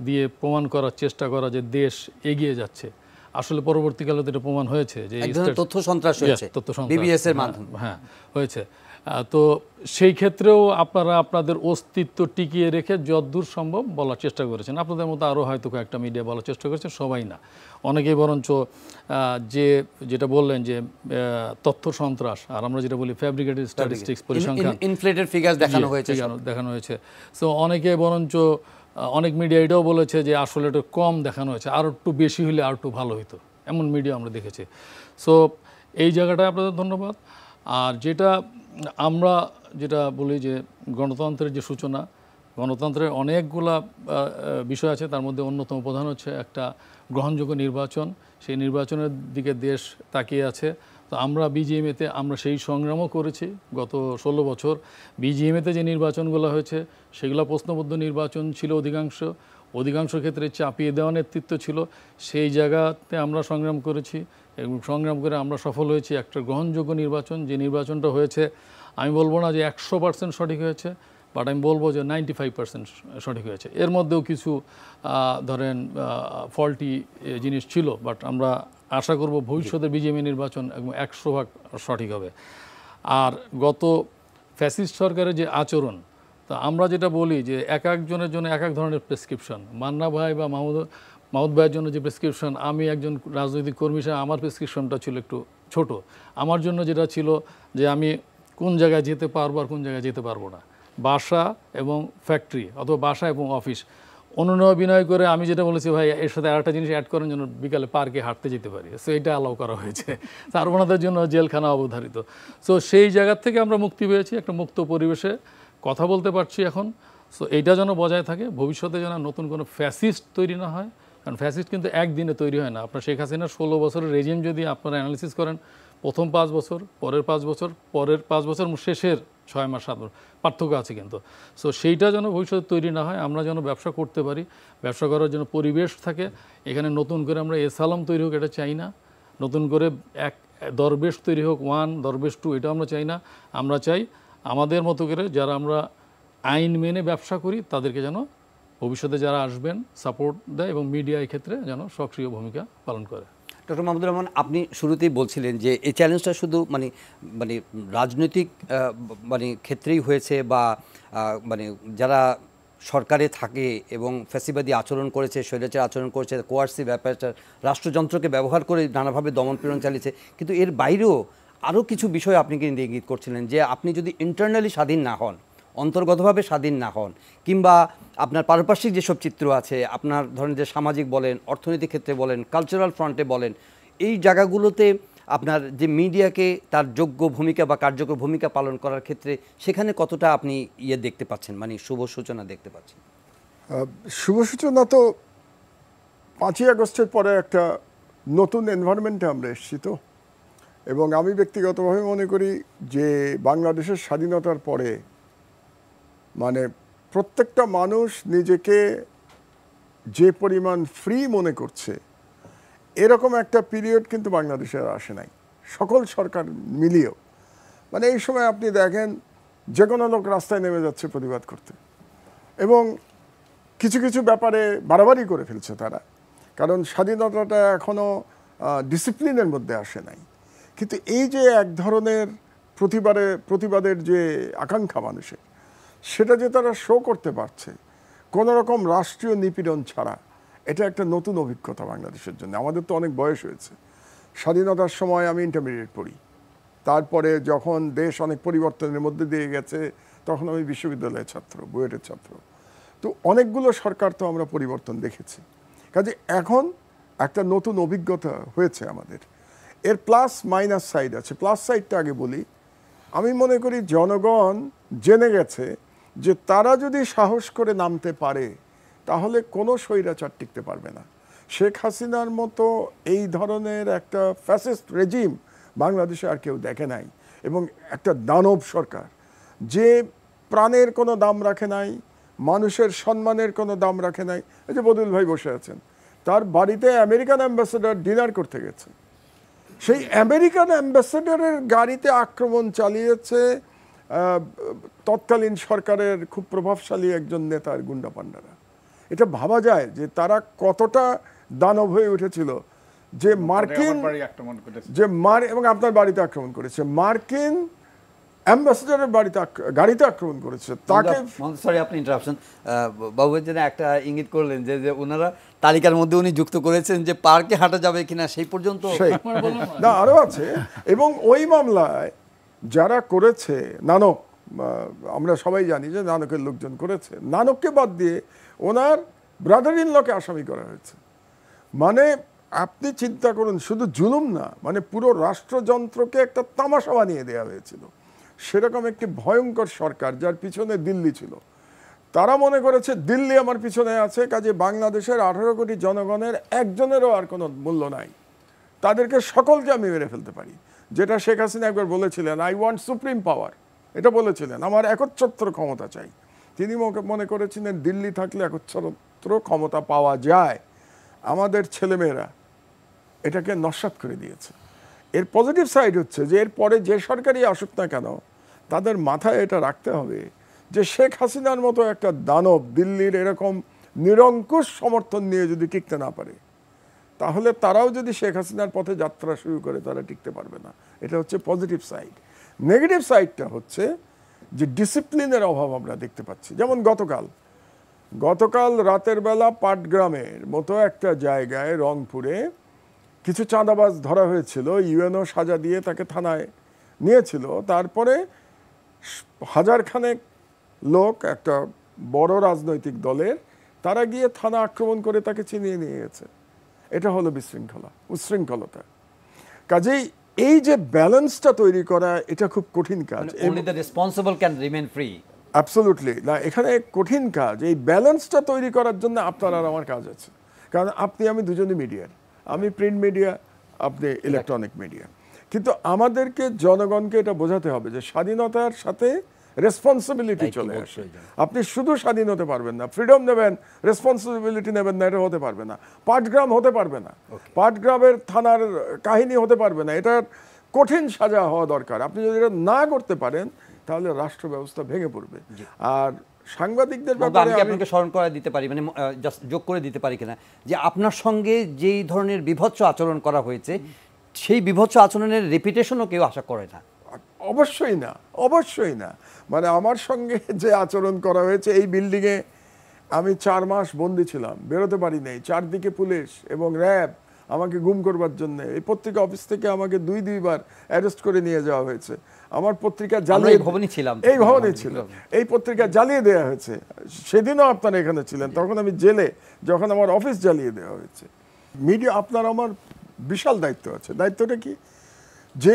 দিয়ে প্রমাণ করার চেষ্টা করা যে দেশ এগিয়ে যাচ্ছে। আসলে পরবর্তীকালে তো এটা প্রমাণ হয়েছে যে তথ্য সন্ত্রাস হয়েছে, বিবিএস এর মাধ্যমে, হ্যাঁ হয়েছে। তো সেই ক্ষেত্রেও আপনারা আপনাদের অস্তিত্ব টিকিয়ে রেখে যতদূর সম্ভব বলার চেষ্টা করেছেন। আপনাদের মতো আরও হয়তো কয়েকটা মিডিয়া বলার চেষ্টা করেছেন, সবাই না, অনেকেই বরঞ্চ যেটা বললেন যে তথ্য সন্ত্রাস, আর আমরা যেটা বলি ফ্যাব্রিকেটেড স্ট্যাটিস্টিক্স, পরিসংখ্যান, ইনফ্লেটেড ফিগার দেখানো হয়েছে। সো অনেকে বরঞ্চ অনেক মিডিয়া এটাও বলেছে যে আসলে এটা কম দেখানো হয়েছে, আর একটু বেশি হলে আর একটু ভালো হতো, এমন মিডিয়া আমরা দেখেছি। সো এই জায়গাটায় আপনাদের ধন্যবাদ। আর আমরা যেটা বলি যে গণতন্ত্রের যে সূচনা, গণতন্ত্রের অনেকগুলা বিষয় আছে, তার মধ্যে অন্যতম প্রধান হচ্ছে একটা গ্রহণযোগ্য নির্বাচন। সেই নির্বাচনের দিকে দেশ তাকিয়ে আছে। তো আমরা বিজিএমএতে আমরা সেই সংগ্রামও করেছি গত 16 বছর। বিজিএমএতে যে নির্বাচনগুলো হয়েছে সেগুলো প্রশ্নবদ্ধ নির্বাচন ছিল, অধিকাংশ ক্ষেত্রে চাপিয়ে দেওয়া নেতৃত্ব ছিল। সেই জায়গাতে আমরা সংগ্রাম করেছি এবং সংগ্রাম করে আমরা সফল হয়েছি একটা গ্রহণযোগ্য নির্বাচন। যে নির্বাচনটা হয়েছে, আমি বলবো না যে 100% সঠিক হয়েছে, বাট আমি বলবো যে 95% সঠিক হয়েছে। এর মধ্যেও কিছু ধরেন ফল্টি জিনিস ছিল, বাট আমরা আশা করব ভবিষ্যতে বিজেপি নির্বাচন একদম 100% সঠিক হবে। আর গত ফ্যাসিস্ট সরকারের যে আচরণ, তা আমরা যেটা বলি যে এক একজনের জন্য এক এক ধরনের প্রেসক্রিপশন, মান্না ভাই বা মাহমুদ ভাইয়ের জন্য যে প্রেসক্রিপশন, আমি একজন রাজনৈতিক কর্মী হিসেবে আমার প্রেসক্রিপশনটা ছিল একটু ছোট। আমার জন্য যেটা ছিল যে আমি কোন জায়গায় যেতে পারবো আর কোন জায়গায় যেতে পারবো না, বাসা এবং ফ্যাক্টরি অথবা বাসা এবং অফিস, অনুনয় বিনয় করে আমি যেটা বলেছি ভাই এর সাথে আরেকটা জিনিস অ্যাড করার জন্য বিকালে পার্কে হাঁটতে যেতে পারি, সো এটা অ্যালাউ করা হয়েছে। আর ওনাদের জন্য জেলখানা অবধারিত। সো সেই জায়গার থেকে আমরা মুক্তি পেয়েছি, একটা মুক্ত পরিবেশে কথা বলতে পারছি এখন। সো এইটা যেন বজায় থাকে, ভবিষ্যতে যেন নতুন কোনো ফ্যাসিস্ট তৈরি না হয়, কারণ ফ্যাসিস্ট কিন্তু একদিনে তৈরি হয় না। আপনার শেখ হাসিনার 16 বছরের রেজিম যদি আপনারা অ্যানালিসিস করেন, প্রথম 5 বছর, পরের 5 বছর, পরের 5 বছর, শেষের 6 মাস 7 মাস পার্থক্য আছে কিন্তু। সো সেইটা যেন ভবিষ্যতে তৈরি না হয়, আমরা যেন ব্যবসা করতে পারি, ব্যবসা করার জন্য পরিবেশ থাকে। এখানে নতুন করে আমরা এসালাম তৈরি হোক এটা চাই না, নতুন করে এক দরবেশ তৈরি হোক 1, দরবেশ 2, এটা আমরা চাই না। আমরা চাই আমাদের মতো করে যারা আমরা আইন মেনে ব্যবসা করি তাদেরকে যেন ভবিষ্যতে যারা আসবেন সাপোর্ট দেয় এবং মিডিয়া এই ক্ষেত্রে যেন সক্রিয় ভূমিকা পালন করে। ডক্টর মাহমুদুর রহমান, আপনি শুরুতেই বলছিলেন যে এই চ্যালেঞ্জটা শুধু মানে রাজনৈতিক ক্ষেত্রেই হয়েছে, বা যারা সরকারে থাকে এবং ফ্যাসিবাদী আচরণ করেছে, স্বৈরাচার আচরণ করেছে, কোয়ার্সিভ ব্যাপারটা রাষ্ট্রযন্ত্রকে ব্যবহার করে নানাভাবে দমন-পীড়ন চালিয়েছে। কিন্তু এর বাইরেও আরও কিছু বিষয় আপনি কিন্তু ইঙ্গিত করছিলেন যে আপনি যদি ইন্টারনালি স্বাধীন না হন, অন্তর্গতভাবে স্বাধীন না হন, কিংবা আপনার পারিপার্শ্বিক যেসব চিত্র আছে, আপনার ধরেন যে সামাজিক বলেন, অর্থনৈতিক ক্ষেত্রে বলেন, কালচারাল ফ্রন্টে বলেন, এই জায়গাগুলোতে আপনার যে মিডিয়াকে তার যোগ্য ভূমিকা বা কার্যকর ভূমিকা পালন করার ক্ষেত্রে সেখানে কতটা আপনি দেখতে পাচ্ছেন, শুভ সূচনা দেখতে পাচ্ছেন? শুভ সূচনা তো 5ই আগস্টের পরে একটা নতুন এনভায়রনমেন্টে আমরা এসেছি তো, এবং আমি ব্যক্তিগতভাবে মনে করি যে বাংলাদেশের স্বাধীনতার পরে প্রত্যেকটা মানুষ নিজেকে যে পরিমাণ ফ্রি মনে করছে এরকম একটা পিরিয়ড কিন্তু বাংলাদেশে আর আসে নাই, সকল সরকার মিলিয়েও। এই সময় আপনি দেখেন যে কোনো লোক রাস্তায় নেমে যাচ্ছে প্রতিবাদ করতে, এবং কিছু কিছু ব্যাপারে বাড়াবাড়ি করে ফেলছে তারা, কারণ স্বাধীনতাটা এখনও ডিসিপ্লিনের মধ্যে আসে নাই। কিন্তু এই যে এক ধরনের প্রতিবাদের যে আকাঙ্ক্ষা মানুষের, সেটা যে তারা শো করতে পারছে কোনো রকম রাষ্ট্রীয় নিপীড়ন ছাড়া, এটা একটা নতুন অভিজ্ঞতা বাংলাদেশের জন্য। আমাদের তো অনেক বয়স হয়েছে, স্বাধীনতার সময় আমি ইন্টারমিডিয়েট পড়ি, তারপরে যখন দেশ অনেক পরিবর্তনের মধ্যে দিয়ে গেছে তখন আমি বিশ্ববিদ্যালয়ের ছাত্র, বুয়েটের ছাত্র। তো অনেকগুলো সরকার তো আমরা পরিবর্তন দেখেছি, কাজে এখন একটা নতুন অভিজ্ঞতা হয়েছে আমাদের। এর প্লাস মাইনাস সাইড আছে। প্লাস সাইডটা আগে বলি। আমি মনে করি জনগণ জেনে গেছে যে তারা যদি সাহস করে নামতে পারে তাহলে কোনো স্বৈরাচার টিকতে পারবে না। শেখ হাসিনার মতো এই ধরনের একটা ফ্যাসিস্ট রেজিম বাংলাদেশে আর কেউ দেখে নাই, এবং একটা দানব সরকার যে প্রাণের কোনো দাম রাখে নাই, মানুষের সম্মানের কোনো দাম রাখে নাই। এই যে বদুল ভাই বসে আছেন, তার বাড়িতে আমেরিকান অ্যাম্বাসেডর ডিনার করতে গেছে, সেই আমেরিকান অ্যাম্বাসেডরের গাড়িতে আক্রমণ চালিয়েছে তৎকালীন সরকারের খুব প্রভাবশালী একজন নেতার গুন্ডা পান্ডারা। এটা ভাবা যায় যে তারা কতটা দানব হয়ে উঠেছিল, যে মার্কিন এবং আপনার বাড়িতে আক্রমণ করেছে, মার্কিন অ্যাম্বাসেডরের গাড়িতে আক্রমণ করেছে তাকে। সরি আপনি ইন্টারাপশন, বাবু যেন একটা ইঙ্গিত করলেন যে ওনারা তালিকার মধ্যে উনি যুক্ত করেছেন যে পার্কে হাঁটা যাবে কিনা সেই পর্যন্ত না, আরও আছে। এবং ওই মামলায় যারা করেছে, নানক, আমরা সবাই জানি যে নানকের লোকজন করেছে, নানককে বাদ দিয়ে ওনার ব্রাদার ইন লকে আসামি করা হয়েছে। আপনি চিন্তা করুন, শুধু জুলুম না, পুরো রাষ্ট্রযন্ত্রকে একটা তামাশা বানিয়ে দেওয়া হয়েছিল। সেরকম একটি ভয়ঙ্কর সরকার যার পিছনে দিল্লি ছিল, তারা মনে করেছে দিল্লি আমার পিছনে আছে, কাজে বাংলাদেশের 18 কোটি জনগণের একজনেরও আর কোনো মূল্য নাই, তাদেরকে সকলকে আমি মেরে ফেলতে পারি। যেটা শেখ হাসিনা একবার বলেছিলেন, আই ওয়ান্ট সুপ্রিম পাওয়ার, এটা বলেছিলেন, আমার একচ্ছত্র ক্ষমতা চাই। তিনি মনে করেছিলেন দিল্লি থাকলে একচ্ছত্র ক্ষমতা পাওয়া যায়। আমাদের ছেলেমেয়েরা এটাকে নস্যাৎ করে দিয়েছে। এর পজিটিভ সাইড হচ্ছে যে এর পরে যে সরকারই আসুক না কেন, তাদের মাথায় এটা রাখতে হবে যে শেখ হাসিনার মতো একটা দানব দিল্লির এরকম নিরঙ্কুশ সমর্থন নিয়ে যদি টিকতে না পারে, তাহলে তারাও যদি শেখ হাসিনার পথে যাত্রা শুরু করে তারা টিকতে পারবে না। এটা হচ্ছে পজিটিভ সাইড। নেগেটিভ সাইডটা হচ্ছে যে ডিসিপ্লিনের অভাব আমরা দেখতে পাচ্ছি। যেমন গতকাল রাতের বেলা পাটগ্রামের মতো একটা জায়গায় রংপুরে কিছু চাঁদাবাজ ধরা হয়েছিল, ইউএনও সাজা দিয়ে তাকে থানায় নিয়েছিল। তারপরে হাজারখানেক লোক, একটা বড় রাজনৈতিক দলের, তারা গিয়ে থানা আক্রমণ করে তাকে ছিনিয়ে নিয়ে গেছে। এটা হলো উচ্ছৃঙ্খলতা। কাজেই এই যে ব্যালেন্সটা তৈরি করা, এটা খুব কঠিন কাজ। only the responsible can remain free. Absolutely না, এখানে কঠিন কাজ। এই ব্যালেন্সটা তৈরি করার জন্য আপনার আর আমার কাজ আছে। কারণ আমি দুজনই মিডিয়ার, আমি প্রিন্ট মিডিয়া, আপনি ইলেকট্রনিক মিডিয়া। কিন্তু আমাদেরকে জনগণকে এটা বোঝাতে হবে যে স্বাধীনতার সাথে রেসপন্সিবিলিটি চলে আসে। আপনি শুধু স্বাধীন হতে পারবেন না, ফ্রিডম নেবেন, রেসপন্সিবিলিটি নেবেন না, এটা হতে পারবে না। পাটগ্রাম হতে পারবে না, পাটগ্রামের থানার কাহিনী হতে পারবে না। এটার কঠিন সাজা হওয়া দরকার। আপনি যদি এটা না করতে পারেন তাহলে রাষ্ট্র ব্যবস্থা ভেঙে পড়বে। আর সাংবাদিকদের ব্যাপারে আমি আপনাকে স্মরণ করে দিতে পারি, মানে জাস্ট যোগ করে দিতে পারি কিনা, যে আপনার সঙ্গে যেই ধরনের বিভৎস আচরণ করা হয়েছে, সেই বিভৎস আচরণের রেপুটেশনও কেউ আশা করে না। অবশ্যই না। মানে আমার সঙ্গে যে আচরণ করা হয়েছে, এই বিল্ডিংয়ে আমি 4 মাস বন্দি ছিলাম, বেরোতে পারি নাই। চারদিকে পুলিশ এবং র্যাব আমাকে গুম করবার জন্য, এই পত্রিকা অফিস থেকে আমাকে 2-2বার অ্যারেস্ট করে নিয়ে যাওয়া হয়েছে। আমার পত্রিকা জ্বালিয়ে, এই ভবনে ছিল, এই পত্রিকা জ্বালিয়ে দেওয়া হয়েছে। সেদিনও আপনারা এখানে ছিলেন, তখন আমি জেলে, যখন আমার অফিস জ্বালিয়ে দেওয়া হয়েছে। মিডিয়া, আপনার আমার বিশাল দায়িত্ব আছে। দায়িত্বটা কি? যে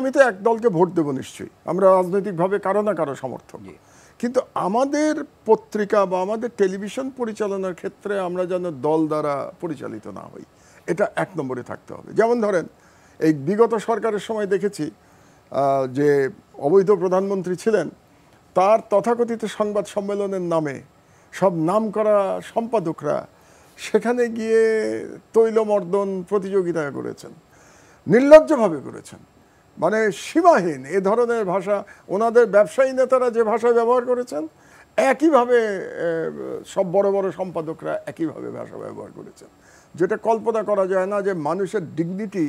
আমি তো এক দলকে ভোট দেবো নিশ্চয়ই, আমরা রাজনৈতিকভাবে কারো না কারো সমর্থক, কিন্তু আমাদের পত্রিকা বা আমাদের টেলিভিশন পরিচালনার ক্ষেত্রে আমরা যেন দল দ্বারা পরিচালিত না হই, এটা 1 নম্বরে থাকতে হবে। যেমন ধরেন, এই বিগত সরকারের সময় দেখেছি যে অবৈধ প্রধানমন্ত্রী ছিলেন, তার তথাকথিত সংবাদ সম্মেলনের নামে সব নামকরা সম্পাদকরা সেখানে গিয়ে তৈলমর্দন প্রতিযোগিতা করেছেন, নির্লজ্জভাবে করেছেন, মানে সীমাহীন এ ধরনের ভাষা। ওনাদের ব্যবসায়ী নেতারা যে ভাষা ব্যবহার করেছেন, একইভাবে সব বড় বড় সম্পাদকরা একইভাবে ভাষা ব্যবহার করেছেন, যেটা কল্পনা করা যায় না যে মানুষের ডিগনিটি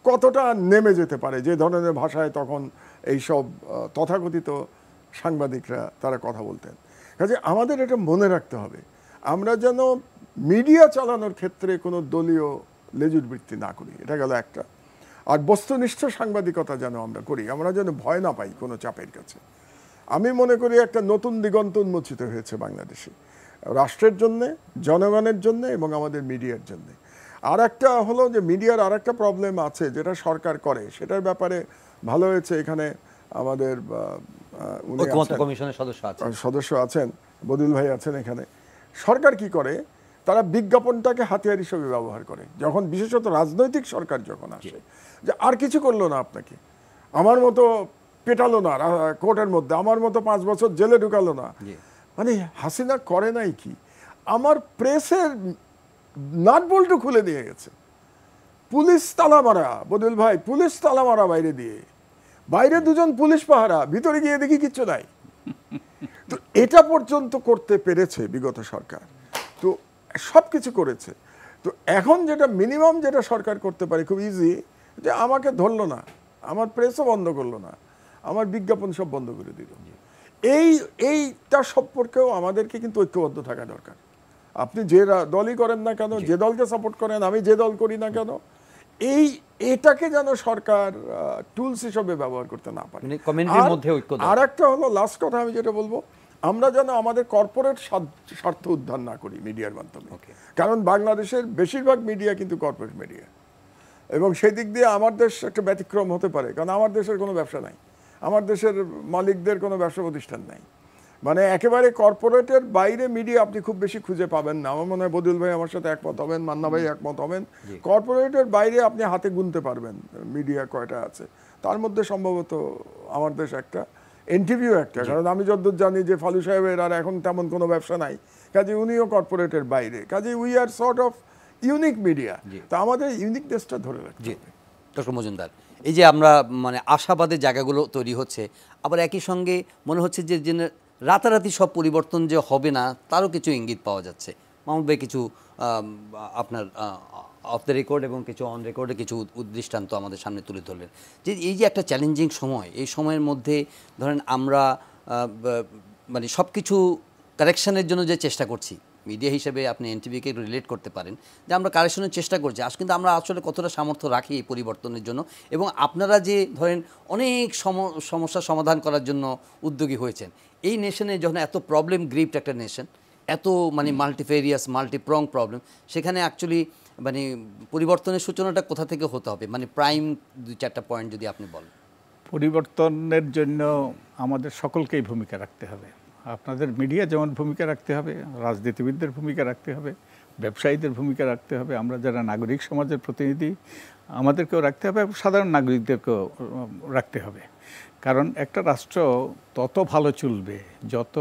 কতটা নেমে যেতে পারে যে ধরনের ভাষায় তখন এইসব তথাকথিত সাংবাদিকরা তারা কথা বলতেন। কাজে আমাদের এটা মনে রাখতে হবে, আমরা যেন মিডিয়া চালানোর ক্ষেত্রে কোনো দলীয় লেজুর বৃত্তি না করি, এটা গেল একটা। আর বস্তুনিষ্ঠ সাংবাদিকতা যেন আমরা করি, আমরা যেন ভয় না পাই কোনো চাপের কাছে। আমি মনে করি একটা নতুন দিগন্ত উন্মোচিত হয়েছে বাংলাদেশে, রাষ্ট্রের জন্যে, জনগণের জন্যে এবং আমাদের মিডিয়ার জন্যে। আর একটা হলো যে মিডিয়ার আর একটা প্রবলেম আছে যেটা সরকার করে, সেটার ব্যাপারে ভালো হয়েছে এখানে আমাদের কমিশনের সদস্য আছেন, বদিউল ভাই আছেন এখানে। সরকার কি করে, তারা বিজ্ঞাপনটাকে হাতিয়ার হিসেবে ব্যবহার করে। যখন বিশেষত রাজনৈতিক সরকার যখন আসে, যে আর কিছু করলো না, আপনাকে আমার মতো পেটালো না কোর্টের মধ্যে, আমার মতো 5 বছর জেলে ঢুকালো না, মানে হাসিনা করে নাই কি, আমার প্রেসের নাট বল্টু খুলে দিয়ে গেছে, পুলিশ তালা মারা, বদিউল ভাই পুলিশ তালা মারা, বাইরে 2জন পুলিশ পাহারা, ভিতরে গিয়ে দেখি কিচ্ছু নাই। তো এটা পর্যন্ত করতে পেরেছে বিগত সরকার, তো সবকিছু করেছে। তো এখন যেটা মিনিমাম যেটা সরকার করতে পারে খুব ইজি, যে আমাকে ধরলো না, আমার প্রেসও বন্ধ করলো না, আমার বিজ্ঞাপন সব বন্ধ করে দিল। এইটা সম্পর্কেও আমাদেরকে কিন্তু ঐক্যবদ্ধ থাকা দরকার। আপনি যে দলই করেন না কেন, যে দলকে সাপোর্ট করেন, আমি যে দল করি না কেন, এটাকে যেন সরকার টুলস হিসেবে ব্যবহার করতে না পারে। আর একটা হলো লাস্ট কথা আমি যেটা বলবো, আমরা যেন আমাদের কর্পোরেট স্বার্থ উদ্ধার না করি মিডিয়ার মাধ্যমে। কারণ বাংলাদেশের বেশিরভাগ মিডিয়া কিন্তু কর্পোরেট মিডিয়া, এবং সেই দিক দিয়ে আমার দেশ একটা ব্যতিক্রম হতে পারে, কারণ আমার দেশের কোনো ব্যবসা নাই, আমার দেশের মালিকদের কোনো ব্যবসা প্রতিষ্ঠান নাই। মানে একেবারে কর্পোরেটের বাইরে মিডিয়া আপনি খুব বেশি খুঁজে পাবেন না। আমার মনে হয় বদিউল ভাই আমার সাথে একমত হবেন, মান্না ভাই একমত হবেন, কর্পোরেটের বাইরে আপনি হাতে গুনতে পারবেন মিডিয়া কয়টা আছে। তার মধ্যে সম্ভবত আমার দেশ একটা, এনটিভিও একটা, কারণ আমি যতদূর জানি যে ফালু সাহেবের আর এখন তেমন কোনো ব্যবসা নাই, কাজে উনিও কর্পোরেটের বাইরে, কাজে we are sort of unique media. তা আমাদের ইউনিকনেসটা ধরে রাখতে হবে। ডক্টর মজুমদার, এই যে আমরা মানে আশাবাদের জায়গাগুলো তৈরি হচ্ছে, আবার একই সঙ্গে মনে হচ্ছে যে রাতারাতি সব পরিবর্তন যে হবে না তারও কিছু ইঙ্গিত পাওয়া যাচ্ছে। মাহমুদ ভাই কিছু আপনার অফ দ্য রেকর্ড এবং কিছু অন রেকর্ডে কিছু দৃষ্টান্ত আমাদের সামনে তুলে ধরলেন যে এই যে একটা চ্যালেঞ্জিং সময়, এই সময়ের মধ্যে ধরেন আমরা মানে সব কিছু কারেকশনের জন্য যে চেষ্টা করছি, মিডিয়া হিসেবে আপনি এনটিভিকে রিলেট করতে পারেন যে আমরা কারেকশনের চেষ্টা করছি, আজ কিন্তু আমরা আসলে কতটা সামর্থ্য রাখি এই পরিবর্তনের জন্য, এবং আপনারা যে ধরেন অনেক সমস্যার সমাধান করার জন্য উদ্যোগী হয়েছেন। এই নেশনে যখন এত প্রবলেম গ্রিপড একটা নেশন, এত মানে মাল্টিফেরিয়াস মাল্টিপ্রং প্রবলেম, সেখানে অ্যাকচুয়ালি মানে পরিবর্তনের সূচনাটা কোথা থেকে হতে হবে, মানে প্রাইম 2-4টা পয়েন্ট যদি আপনি বলেন। পরিবর্তনের জন্য আমাদের সকলকেই ভূমিকা রাখতে হবে। আপনাদের মিডিয়া যেমন ভূমিকা রাখতে হবে, রাজনীতিবিদদের ভূমিকা রাখতে হবে, ব্যবসায়ীদের ভূমিকা রাখতে হবে, আমরা যারা নাগরিক সমাজের প্রতিনিধি আমাদেরকেও রাখতে হবে, সাধারণ নাগরিকদেরকেও রাখতে হবে। কারণ একটা রাষ্ট্র তত ভালো চলবে যত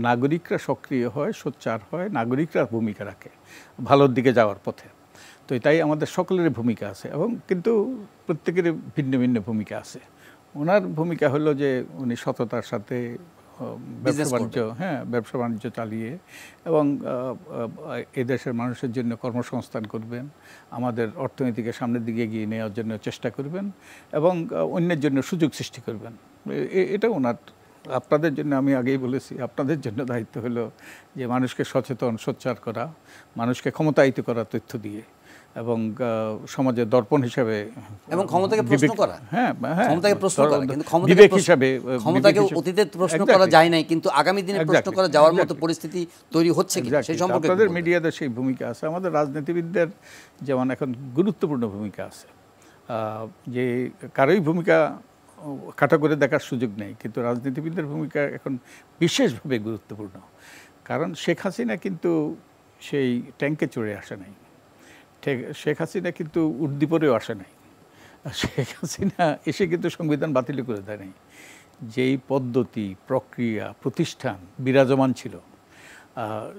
নাগরিকরা সক্রিয় হয়, সোচ্চার হয়, নাগরিকরা ভূমিকা রাখে ভালোর দিকে যাওয়ার পথে। তো তাই আমাদের সকলেরই ভূমিকা আছে, এবং কিন্তু প্রত্যেকেরই ভিন্ন ভিন্ন ভূমিকা আছে। ওনার ভূমিকা হলো যে উনি সততার সাথে ব্যবসা বাণিজ্য চালিয়ে এবং এদেশের মানুষের জন্য কর্মসংস্থান করবেন, আমাদের অর্থনীতিকে সামনের দিকে এগিয়ে নেওয়ার জন্য চেষ্টা করবেন এবং অন্যের জন্য সুযোগ সৃষ্টি করবেন। এটা ওনার। আপনাদের জন্য আমি আগেই বলেছি, আপনাদের জন্য দায়িত্ব হলো যে মানুষকে সচেতন সোচ্চার করা, মানুষকে ক্ষমতায়িত করা তথ্য দিয়ে, এবং সমাজের দর্পণ হিসাবে এবং ক্ষমতাকে প্রশ্ন করা। হ্যাঁ, ক্ষমতাকে প্রশ্ন করা, কিন্তু বিবেক হিসাবে ক্ষমতাকে অতীতে প্রশ্ন করা যায় নাই, কিন্তু আগামী দিনে প্রশ্ন করা যাওয়ার মতো পরিস্থিতি তৈরি হচ্ছে কি সেই সম্পর্কে আপনাদের মিডিয়াদের সেই ভূমিকা আছে। আমাদের রাজনীতিবিদদের যেমন এখন গুরুত্বপূর্ণ ভূমিকা আছে, যে কারোই ভূমিকা খাটো করে দেখার সুযোগ নেই, কিন্তু রাজনীতিবিদদের ভূমিকা এখন বিশেষভাবে গুরুত্বপূর্ণ। কারণ শেখ হাসিনা কিন্তু সেই ট্যাঙ্কে চড়ে আসে নাই, শেখ হাসিনা কিন্তু উর্দিপরেও আসে নাই, শেখ হাসিনা এসে কিন্তু সংবিধান বাতিল করে দেয় নাই। যেই পদ্ধতি, প্রক্রিয়া, প্রতিষ্ঠান বিরাজমান ছিল,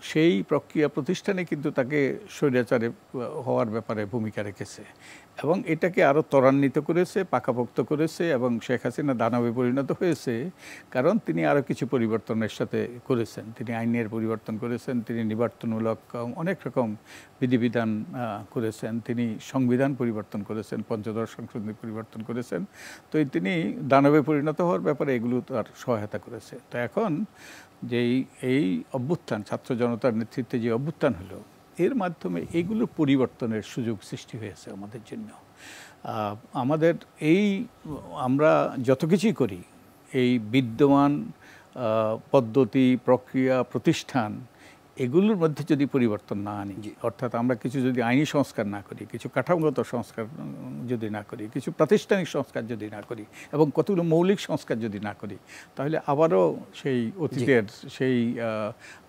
সেই প্রক্রিয়া প্রতিষ্ঠানে কিন্তু তাকে স্বৈরাচারে হওয়ার ব্যাপারে ভূমিকা রেখেছে এবং এটাকে আরও ত্বরান্বিত করেছে, পাকাপোক্ত করেছে, এবং শেখ হাসিনা দানবে পরিণত হয়েছে। কারণ তিনি আরও কিছু পরিবর্তনের সাথে করেছেন, তিনি আইনের পরিবর্তন করেছেন, তিনি নিবর্তনমূলক অনেক রকম বিধিবিধান করেছেন, তিনি সংবিধান পরিবর্তন করেছেন, পঞ্চদশ সংশোধনী পরিবর্তন করেছেন। তো তিনি দানবে পরিণত হওয়ার ব্যাপারে এগুলো তার সহায়তা করেছে। তো এখন যেই এই অভ্যুত্থান, ছাত্র জনতার নেতৃত্বে যে অভ্যুত্থান হলো, এর মাধ্যমে এগুলো পরিবর্তনের সুযোগ সৃষ্টি হয়েছে আমাদের জন্য। আমাদের আমরা যত কিছুই করি, এই বিদ্যমান পদ্ধতি, প্রক্রিয়া, প্রতিষ্ঠান, এগুলোর মধ্যে যদি পরিবর্তন না আনি, অর্থাৎ আমরা কিছু যদি আইনি সংস্কার না করি, কিছু কাঠামোগত সংস্কার যদি না করি, কিছু প্রাতিষ্ঠানিক সংস্কার যদি না করি, এবং কতগুলো মৌলিক সংস্কার যদি না করি, তাহলে আবারও সেই অতীতের সেই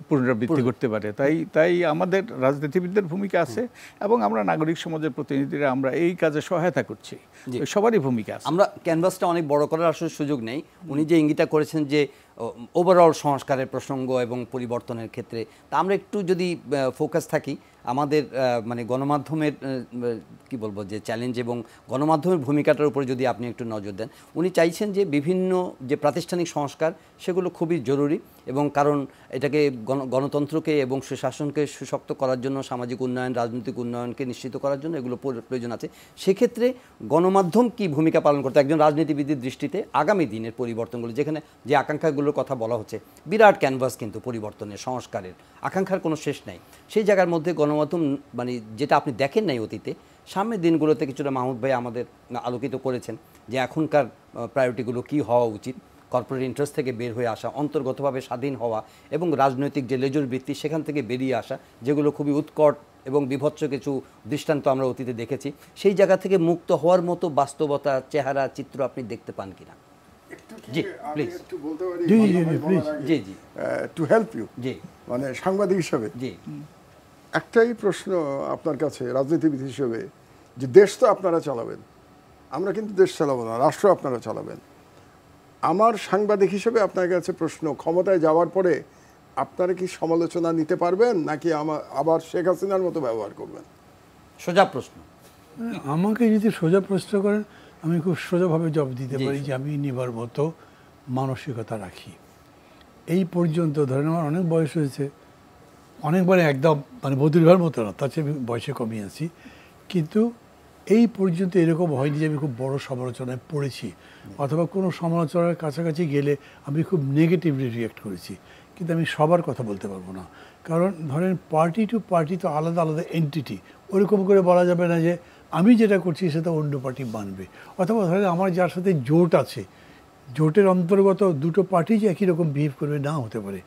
পুনরাবৃত্তি করতে পারে। তাই আমাদের রাজনীতিবিদদের ভূমিকা আছে এবং আমরা নাগরিক সমাজের প্রতিনিধিরা আমরা এই কাজে সহায়তা করছি, সবারই ভূমিকা আছে। আমরা ক্যানভাসটা অনেক বড় করার আসলে সুযোগ নেই। উনি যে ইঙ্গিতটা করেছেন যে ওভারঅল সংস্কারের প্রসঙ্গ এবং পরিবর্তনের ক্ষেত্রে, তা আমরা একটু যদি ফোকাস থাকি আমাদের মানে গণমাধ্যমের কি বলবো যে চ্যালেঞ্জ এবং গণমাধ্যমের ভূমিকাটার উপরে যদি আপনি একটু নজর দেন। উনি চাইছেন যে বিভিন্ন যে প্রাতিষ্ঠানিক সংস্কার সেগুলো খুবই জরুরি, এবং কারণ এটাকে গণতন্ত্রকে এবং সুশাসনকে সুশক্ত করার জন্য, সামাজিক উন্নয়ন, রাজনৈতিক উন্নয়নকে নিশ্চিত করার জন্য এগুলো প্রয়োজন আছে। সেক্ষেত্রে গণমাধ্যম কি ভূমিকা পালন করতে একজন রাজনীতিবিদের দৃষ্টিতে আগামী দিনের পরিবর্তনগুলো, যেখানে যে আকাঙ্ক্ষাগুলোর কথা বলা হচ্ছে, বিরাট ক্যানভাস কিন্তু পরিবর্তনের, সংস্কারের আকাঙ্ক্ষার কোনো শেষ নাই। সেই জায়গার মধ্যে গণমাধ্যম মানে যেটা আপনি দেখেন নাই অতীতে, সামনের দিনগুলোতে কিছুটা মাহমুদ ভাই আমাদের আলোকিত করেছেন যে এখনকার প্রায়োরিটিগুলো কি হওয়া উচিত, কর্পোরেট ইন্টারেস্ট থেকে বের হয়ে আসা, অন্তর্গতভাবে স্বাধীন হওয়া, এবং রাজনৈতিক যে লেজুর বৃত্তি সেখান থেকে বেরিয়ে আসা, যেগুলো খুবই উৎকট এবং বিভৎস কিছু দৃষ্টান্ত আমরা অতীতে দেখেছি, সেই জায়গা থেকে মুক্ত হওয়ার মতো বাস্তবতা, চেহারা, চিত্র আপনি দেখতে পান কিনা? জি প্লিজ। একটু বলতে পারি জি জি টু হেল্প ইউ, জি মানে সাংবাদিক হিসাবে জি একটাই প্রশ্ন আপনার কাছে রাজনীতিবিদ হিসেবে, যে দেশ তো আপনারা চালাবেন, আমরা কিন্তু দেশ চালাবো না, রাষ্ট্র আপনারা চালাবেন। আমার সাংবাদিক হিসেবে আপনার কাছে প্রশ্ন, ক্ষমতায় যাওয়ার পরে আপনারা কি সমালোচনা নিতে পারবেন, নাকি আবার শেখ হাসিনার মতো ব্যবহার করবেন? সোজা প্রশ্ন। আমাকে যদি সোজা প্রশ্ন করেন, আমি খুব সোজাভাবে জবাব দিতে পারি যে আমি নেবার মতো মানসিকতা রাখি। এই পর্যন্ত ধরেন আমার অনেক বয়স হয়েছে, অনেকবারে একদম মানে বদুরভার মতো না, তার চেয়ে আমি বয়সে কমিয়ে আছি, কিন্তু এই পর্যন্ত এরকম হয়নি যে আমি খুব বড় সমালোচনায় পড়েছি অথবা কোনো সমালোচনার কাছাকাছি গেলে আমি খুব নেগেটিভলি রিঅ্যাক্ট করেছি। কিন্তু আমি সবার কথা বলতে পারবো না, কারণ ধরেন পার্টি টু পার্টি তো আলাদা আলাদা এন্টিটি, ওরকম করে বলা যাবে না যে আমি যেটা করছি সেটা অন্য পার্টি মানবে, অথবা ধরেন আমার যার সাথে জোট আছে, জোটের অন্তর্গত দুটো পার্টি যে একই রকম বিহেভ করবে না হতে পারে,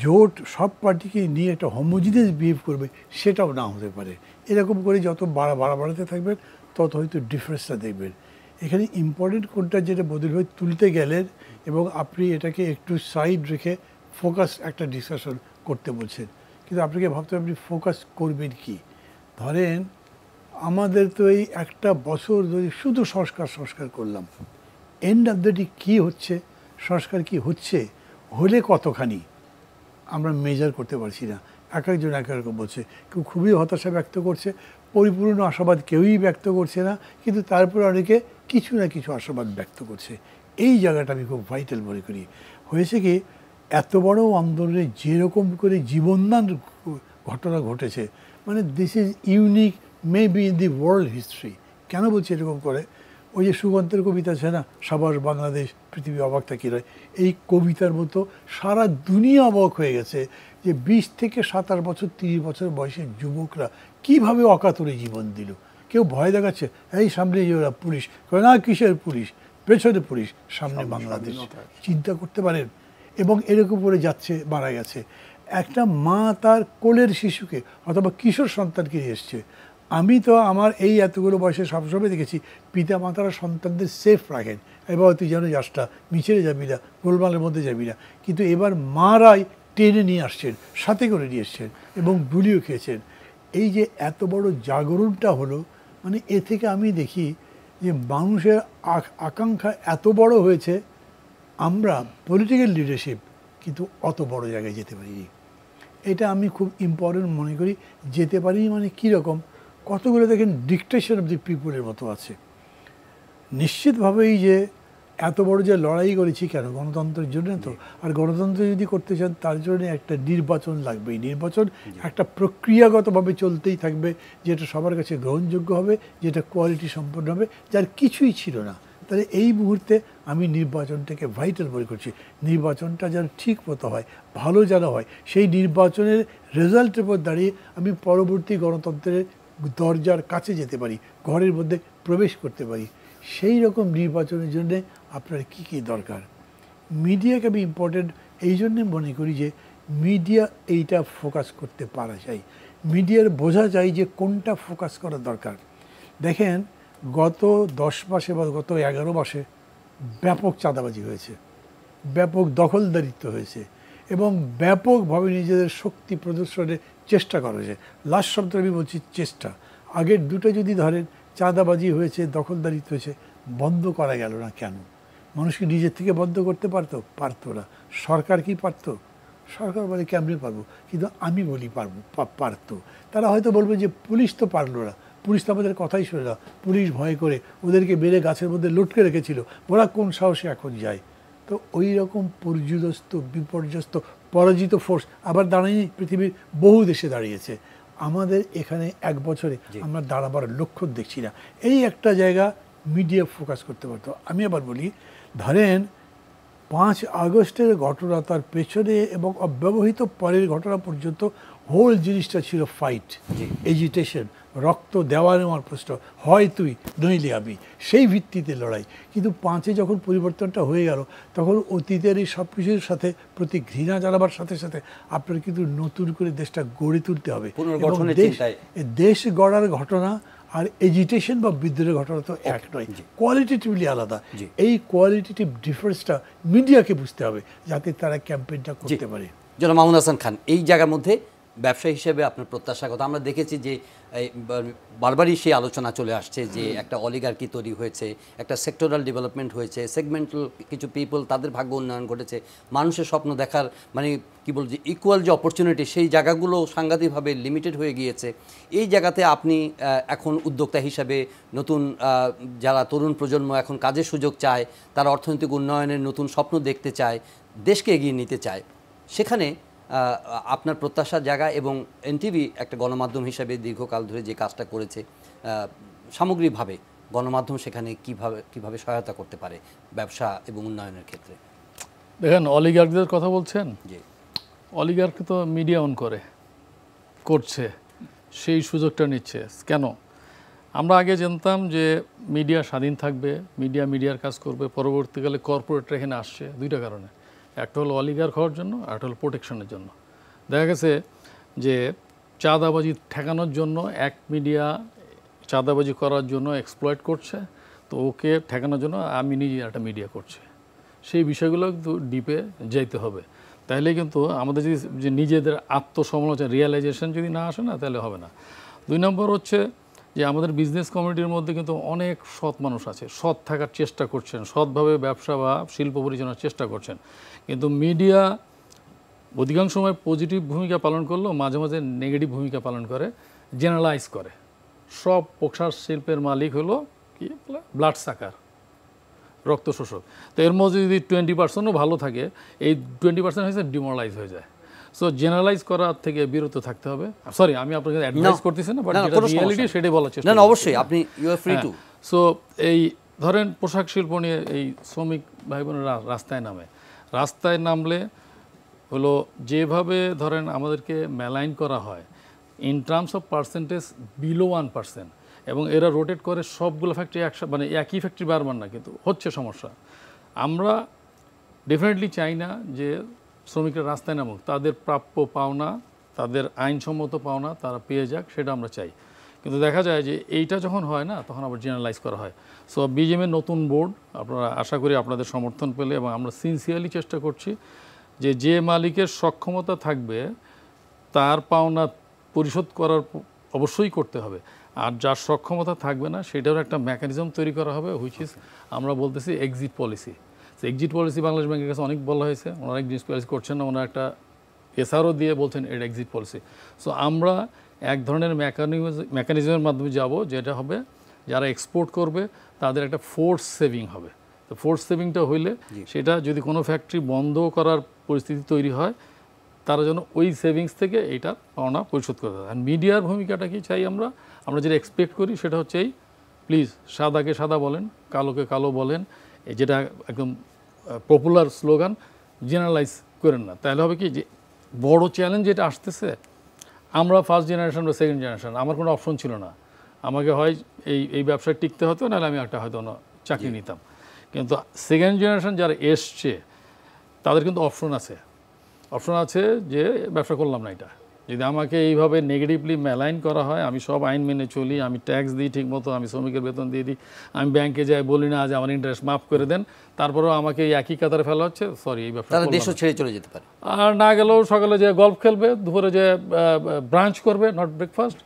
জোট সব পার্টিকে নিয়ে একটা হোমোজিনিয়াস বিহেভ করবে সেটাও না হতে পারে। এরকম করে যত বাড়াতে থাকবেন তত হয়তো ডিফারেন্সটা দেখবেন। এখানে ইম্পর্টেন্ট কোনটা যেটা বদলভাবে তুলতে গেলেন এবং আপনি এটাকে একটু সাইড রেখে ফোকাস একটা ডিসকাশন করতে বলছেন, কিন্তু আপনাকে ভাবতে হবে আপনি ফোকাস করবেন কি। ধরেন আমাদের তো এই একটা বছর ধরে শুধু সংস্কার করলাম, এন্ড অফ দ্য ডে কী হচ্ছে, সংস্কার কি হচ্ছে, হলে কতখানি আমরা মেজার করতে পারছি না। এক একজন এক রকম বলছে, কেউ খুবই হতাশা ব্যক্ত করছে, পরিপূর্ণ আশাবাদ কেউই ব্যক্ত করছে না, কিন্তু তারপরে অনেকে কিছু না কিছু আশাবাদ ব্যক্ত করছে। এই জায়গাটা আমি খুব ভাইটাল মনে করি। হয়েছে কি, এত বড় আন্দোলনে যেরকম করে জীবনদান ঘটনা ঘটেছে, মানে this is unique maybe in the world history. কেন বলছি এরকম করে, ওই যে সুকান্তের কবিতা আছে না, সাবাস বাংলাদেশ পৃথিবী অবাক থাকি রয়, এই কবিতার মতো সারা দুনিয়া অবাক হয়ে গেছে যে 20 থেকে 27 বছর 30 বছর বয়সের যুবকরা কিভাবে অকাতরে জীবন দিল। কেউ ভয় দেখাচ্ছে, এই সামনে যে ওরা পুলিশ, না কিসের পুলিশ, পেছনে পুলিশ, সামনে বাংলাদেশ। চিন্তা করতে পারেন, এবং এরকম করে যাচ্ছে, মারা গেছে। একটা মা তার কোলের শিশুকে অথবা কিশোর সন্তানকে নিয়ে এসছে। আমি তো আমার এই এতগুলো বয়সে সবসময় দেখেছি পিতা মাতারা সন্তানদের সেফ রাখেন, এবার তুই যেন যাসটা মিছিলে যাবি না, গোলমালের মধ্যে যাবি না, কিন্তু এবার মারাই টেনে নিয়ে আসছেন, সাথে করে নিয়ে এসছেন এবং গুলিও খেয়েছেন। এই যে এত বড় জাগরণটা হলো, মানে এ থেকে আমি দেখি যে মানুষের আকাঙ্ক্ষা এত বড় হয়েছে, আমরা পলিটিক্যাল লিডারশিপ কিন্তু অত বড় জায়গায় যেতে পারিনি। এটা আমি খুব ইম্পর্টেন্ট মনে করি। যেতে পারি মানে কীরকম, কতগুলো দেখেন ডিকটেশন অফ দি পিপুলের মতো আছে। নিশ্চিতভাবেই যে এত বড় যে লড়াই করেছি কেন, গণতন্ত্রের জন্য তো। আর গণতন্ত্র যদি করতে চান তার জন্য একটা নির্বাচন লাগবেই। নির্বাচন একটা প্রক্রিয়াগতভাবে চলতেই থাকবে, যেটা সবার কাছে গ্রহণযোগ্য হবে, যেটা কোয়ালিটি সম্পন্ন হবে, যার কিছুই ছিল না। তাহলে এই মুহূর্তে আমি নির্বাচনটাকে ভাইটাল মনে করছি। নির্বাচনটা যেন ঠিক মতো হয়, ভালো যেন হয়, সেই নির্বাচনের রেজাল্টের উপর দাঁড়িয়ে আমি পরবর্তী গণতন্ত্রের দরজার কাছে যেতে পারি, ঘরের মধ্যে প্রবেশ করতে পারি। সেই রকম নির্বাচনের জন্যে আপনার কী কী দরকার। মিডিয়াকে আমি ইম্পর্টেন্ট এই জন্যে মনে করি যে মিডিয়া এইটা ফোকাস করতে পারা চাই, মিডিয়ার বোঝা যায় যে কোনটা ফোকাস করা দরকার। দেখেন গত 10 মাসে বা গত 11 মাসে ব্যাপক চাঁদাবাজি হয়েছে, ব্যাপক দখলদারিত্ব হয়েছে এবং ব্যাপকভাবে নিজেদের শক্তি প্রদর্শনের চেষ্টা করা হয়েছে। লাস্ট শব্দটা আমি বলছি চেষ্টা। আগের দুটো যদি ধরেন, চাঁদাবাজি হয়েছে, দখলদারিত্ব হয়েছে, বন্ধ করা গেল না কেন? মানুষ কি নিজের থেকে বন্ধ করতে পারতো? পারতো না। সরকার কি পারতো? সরকার বলে কেমনে পারবো, কিন্তু আমি বলি পারতো। তারা হয়তো বলবে যে পুলিশ তো পারলো না, পুলিশ তো আমাদের কথাই শোনে না, পুলিশ ভয় করে ওদেরকে বেড়ে গাছের মধ্যে লটকে রেখেছিল, ওরা কোন সাহসে এখন যায়। তো ওই রকম পর্যুদস্ত, বিপর্যস্ত, পরাজিত ফোর্স আবার দাঁড়িয়ে পৃথিবীর বহু দেশে দাঁড়িয়েছে। আমাদের এখানে 1 বছরে আমরা দাঁড়াবার লক্ষ্য দেখছি না। এই একটা জায়গা মিডিয়া ফোকাস করতে পারতো। আমি আবার বলি, ধরেন 5 আগস্টের ঘটনা, তার পেছনে এবং অব্যবহিত পরের ঘটনা পর্যন্ত হোল জিনিসটা ছিল ফাইট, এজিটেশন, রক্ত দেওয়া নেওয়ার প্রশ্ন, হয় তুই নইলে আমি, সেই ভিত্তিতে লড়াই। কিন্তু 5-এ যখন পরিবর্তনটা হয়ে গেল, তখন অতীতের এই সব কিছুর সাথে প্রতি ঘৃণা জানাবার সাথে সাথে আপনার কিন্তু নতুন করে দেশটা গড়ে তুলতে হবে। দেশ গড়ার ঘটনা আর এজিটেশন বা বিদ্রোহের ঘটনা তো এক নয়, কোয়ালিটেটিভলি আলাদা। এই কোয়ালিটেটিভ ডিফারেন্সটা মিডিয়াকে বুঝতে হবে যাতে তারা ক্যাম্পেইনটা করতে পারে। জনাব মামুন হাসান খান, এই জায়গার মধ্যে ব্যবসায়ী হিসেবে আপনার প্রত্যাশা কথা, আমরা দেখেছি যে বারবারই সেই আলোচনা চলে আসছে যে একটা অলিগার্কি তৈরি হয়েছে, একটা সেক্টরাল ডেভেলপমেন্ট হয়েছে, সেগমেন্টাল কিছু পিপল তাদের ভাগ্য উন্নয়ন ঘটেছে, মানুষের স্বপ্ন দেখার মানে কি বলছি ইকুয়াল যে অপরচুনিটি, সেই জায়গাগুলো সাংঘাতিকভাবে লিমিটেড হয়ে গিয়েছে। এই জায়গাতে আপনি এখন উদ্যোক্তা হিসাবে নতুন যারা তরুণ প্রজন্ম এখন কাজের সুযোগ চায়, তারা অর্থনৈতিক উন্নয়নের নতুন স্বপ্ন দেখতে চায়, দেশকে এগিয়ে নিতে চায়, সেখানে আপনার প্রত্যাশার জায়গা এবং এনটিভি একটা গণমাধ্যম হিসাবে দীর্ঘকাল ধরে যে কাজটা করেছে, সামগ্রিকভাবে গণমাধ্যম সেখানে কিভাবে সহায়তা করতে পারে ব্যবসা এবং উন্নয়নের ক্ষেত্রে? দেখেন, অলিগার্কদের কথা বলছেন, জি, অলিগার্ক তো মিডিয়া অন করছে, সেই সুযোগটা নিচ্ছে কেন? আমরা আগে জানতাম যে মিডিয়া স্বাধীন থাকবে, মিডিয়ার কাজ করবে, পরবর্তীকালে কর্পোরেটরা এখানে আসছে দুইটা কারণে, একটা হলো অলিগার্ক হওয়ার জন্য, আর একটা হলো প্রোটেকশনের জন্য। দেখা গেছে যে চাঁদাবাজি ঠেকানোর জন্য এক মিডিয়া চাঁদাবাজি করার জন্য এক্সপ্লয়েট করছে, তো ওকে ঠেকানোর জন্য আমি নিজে একটা মিডিয়া করছে। সেই বিষয়গুলো কিন্তু ডিপে যেতে হবে, তাহলে কিন্তু আমাদের যে নিজেদের আত্মসমালোচনা রিয়েলাইজেশন যদি না আসে না, তাহলে হবে না। 2 নম্বর হচ্ছে যে আমাদের বিজনেস কমিউনিটির মধ্যে কিন্তু অনেক সৎ মানুষ আছে, সৎ থাকার চেষ্টা করছেন, সৎভাবে ব্যবসা বা শিল্প পরিচালনার চেষ্টা করছেন, কিন্তু মিডিয়া অধিকাংশ সময় পজিটিভ ভূমিকা পালন করলেও মাঝে মাঝে নেগেটিভ ভূমিকা পালন করে, জেনারেলাইজ করে। সব পোশাক শিল্পের মালিক হলো কি বলে ব্লাড সাকার, রক্ত শোষক। তো এর মধ্যে যদি 20%ও ভালো থাকে, এই 20% হয়েছে ডিমোরালাইজ হয়ে যায়। সো জেনারেলাইজ করার থেকে বিরত থাকতে হবে। সরি, আমি আপনাকে অ্যাডভাইস করতেছি না, বাট যেটা রিয়েলিটি সেটাই বলার চেষ্টা না, অবশ্যই আপনি you are free to. So এই ধরেন পোশাক শিল্প নিয়ে এই শ্রমিক ভাই বোনেরা রাস্তায় নামলে হলো যেভাবে ধরেন আমাদেরকে মেলাইন করা হয় in terms of percentage below 1%, এবং এরা রোটেট করে সবগুলো ফ্যাক্টরি মানে একই ফ্যাক্টরি বারবার না, কিন্তু হচ্ছে সমস্যা। আমরা ডেফিনেটলি চাই না যে শ্রমিকরা রাস্তায় নামুক, তাদের প্রাপ্য পাওনা, তাদের আইনসম্মত পাওনা তারা পেয়ে যাক, সেটা আমরা চাই। কিন্তু দেখা যায় যে এইটা যখন হয় না, তখন আবার জেনারেলাইজ করা হয়। সো বিজিএমের নতুন বোর্ড, আপনারা আশা করি আপনাদের সমর্থন পেলে, এবং আমরা সিনসিয়ারলি চেষ্টা করছি যে মালিকের সক্ষমতা থাকবে তার পাওনা পরিশোধ করার অবশ্যই করতে হবে, আর যার সক্ষমতা থাকবে না সেটারও একটা মেকানিজম তৈরি করা হবে, হুইচ ইজ আমরা বলতেছি exit policy. Exit policy Bangladesh ব্যাংকের কাছে অনেক বলা হয়েছে, ওনারা এক্সিট পলিসি করছেন না, ওনারা একটা এসআরও দিয়ে বলছেন এটা এক্সিট পলিসি। সো আমরা এক ধরনের মেকানিজমের মাধ্যমে যাব, যেটা হবে যারা এক্সপোর্ট করবে তাদের একটা ফোর্স সেভিং হবে। তো ফোর্স সেভিংটা হইলে সেটা যদি কোনো ফ্যাক্টরি বন্ধ করার পরিস্থিতি তৈরি হয়, তারা যেন ওই সেভিংস থেকে এইটা পাওনা পরিশোধ করতে হবে। আর মিডিয়ার ভূমিকাটা কি চাই আমরা যেটা এক্সপেক্ট করি সেটা হচ্ছে এই, প্লিজ সাদাকে সাদা বলেন, কালোকে কালো বলেন, যেটা একদম পপুলার স্লোগান, জেনারেলাইজ করেন না। তাহলে হবে কি যে বড় চ্যালেঞ্জ যেটা আসতেছে, আমরা ফার্স্ট জেনারেশন বা সেকেন্ড জেনারেশন, আমার কোনো অপশন ছিল না, আমাকে হয় এই ব্যবসায় টিকতে হতো, নাহলে আমি একটা হয়তো চাকরি নিতাম। কিন্তু সেকেন্ড জেনারেশন যারা এসছে তাদের কিন্তু অপশন আছে যে ব্যবসা করলাম না, এটা যদি আমাকে এইভাবে নেগেটিভলি মেলাইন করা হয়, আমি সব আইন মেনে চলি, আমি ট্যাক্স দিই ঠিক মতো, আমি শ্রমিকের বেতন দিয়ে দিই, আমি ব্যাংকে যাই বলি না যে আমার ইন্টারেস্ট মাফ করে দেন, তারপরেও আমাকে এই একই কাতারে ফেলা হচ্ছে, সরি এই ব্যবসা দেশও ছেড়ে চলে যেতে পারে। আর না গেলেও সকালে যে গল্ফ খেলবে, দুপুরে যে ব্রাঞ্চ করবে, নট ব্রেকফাস্ট,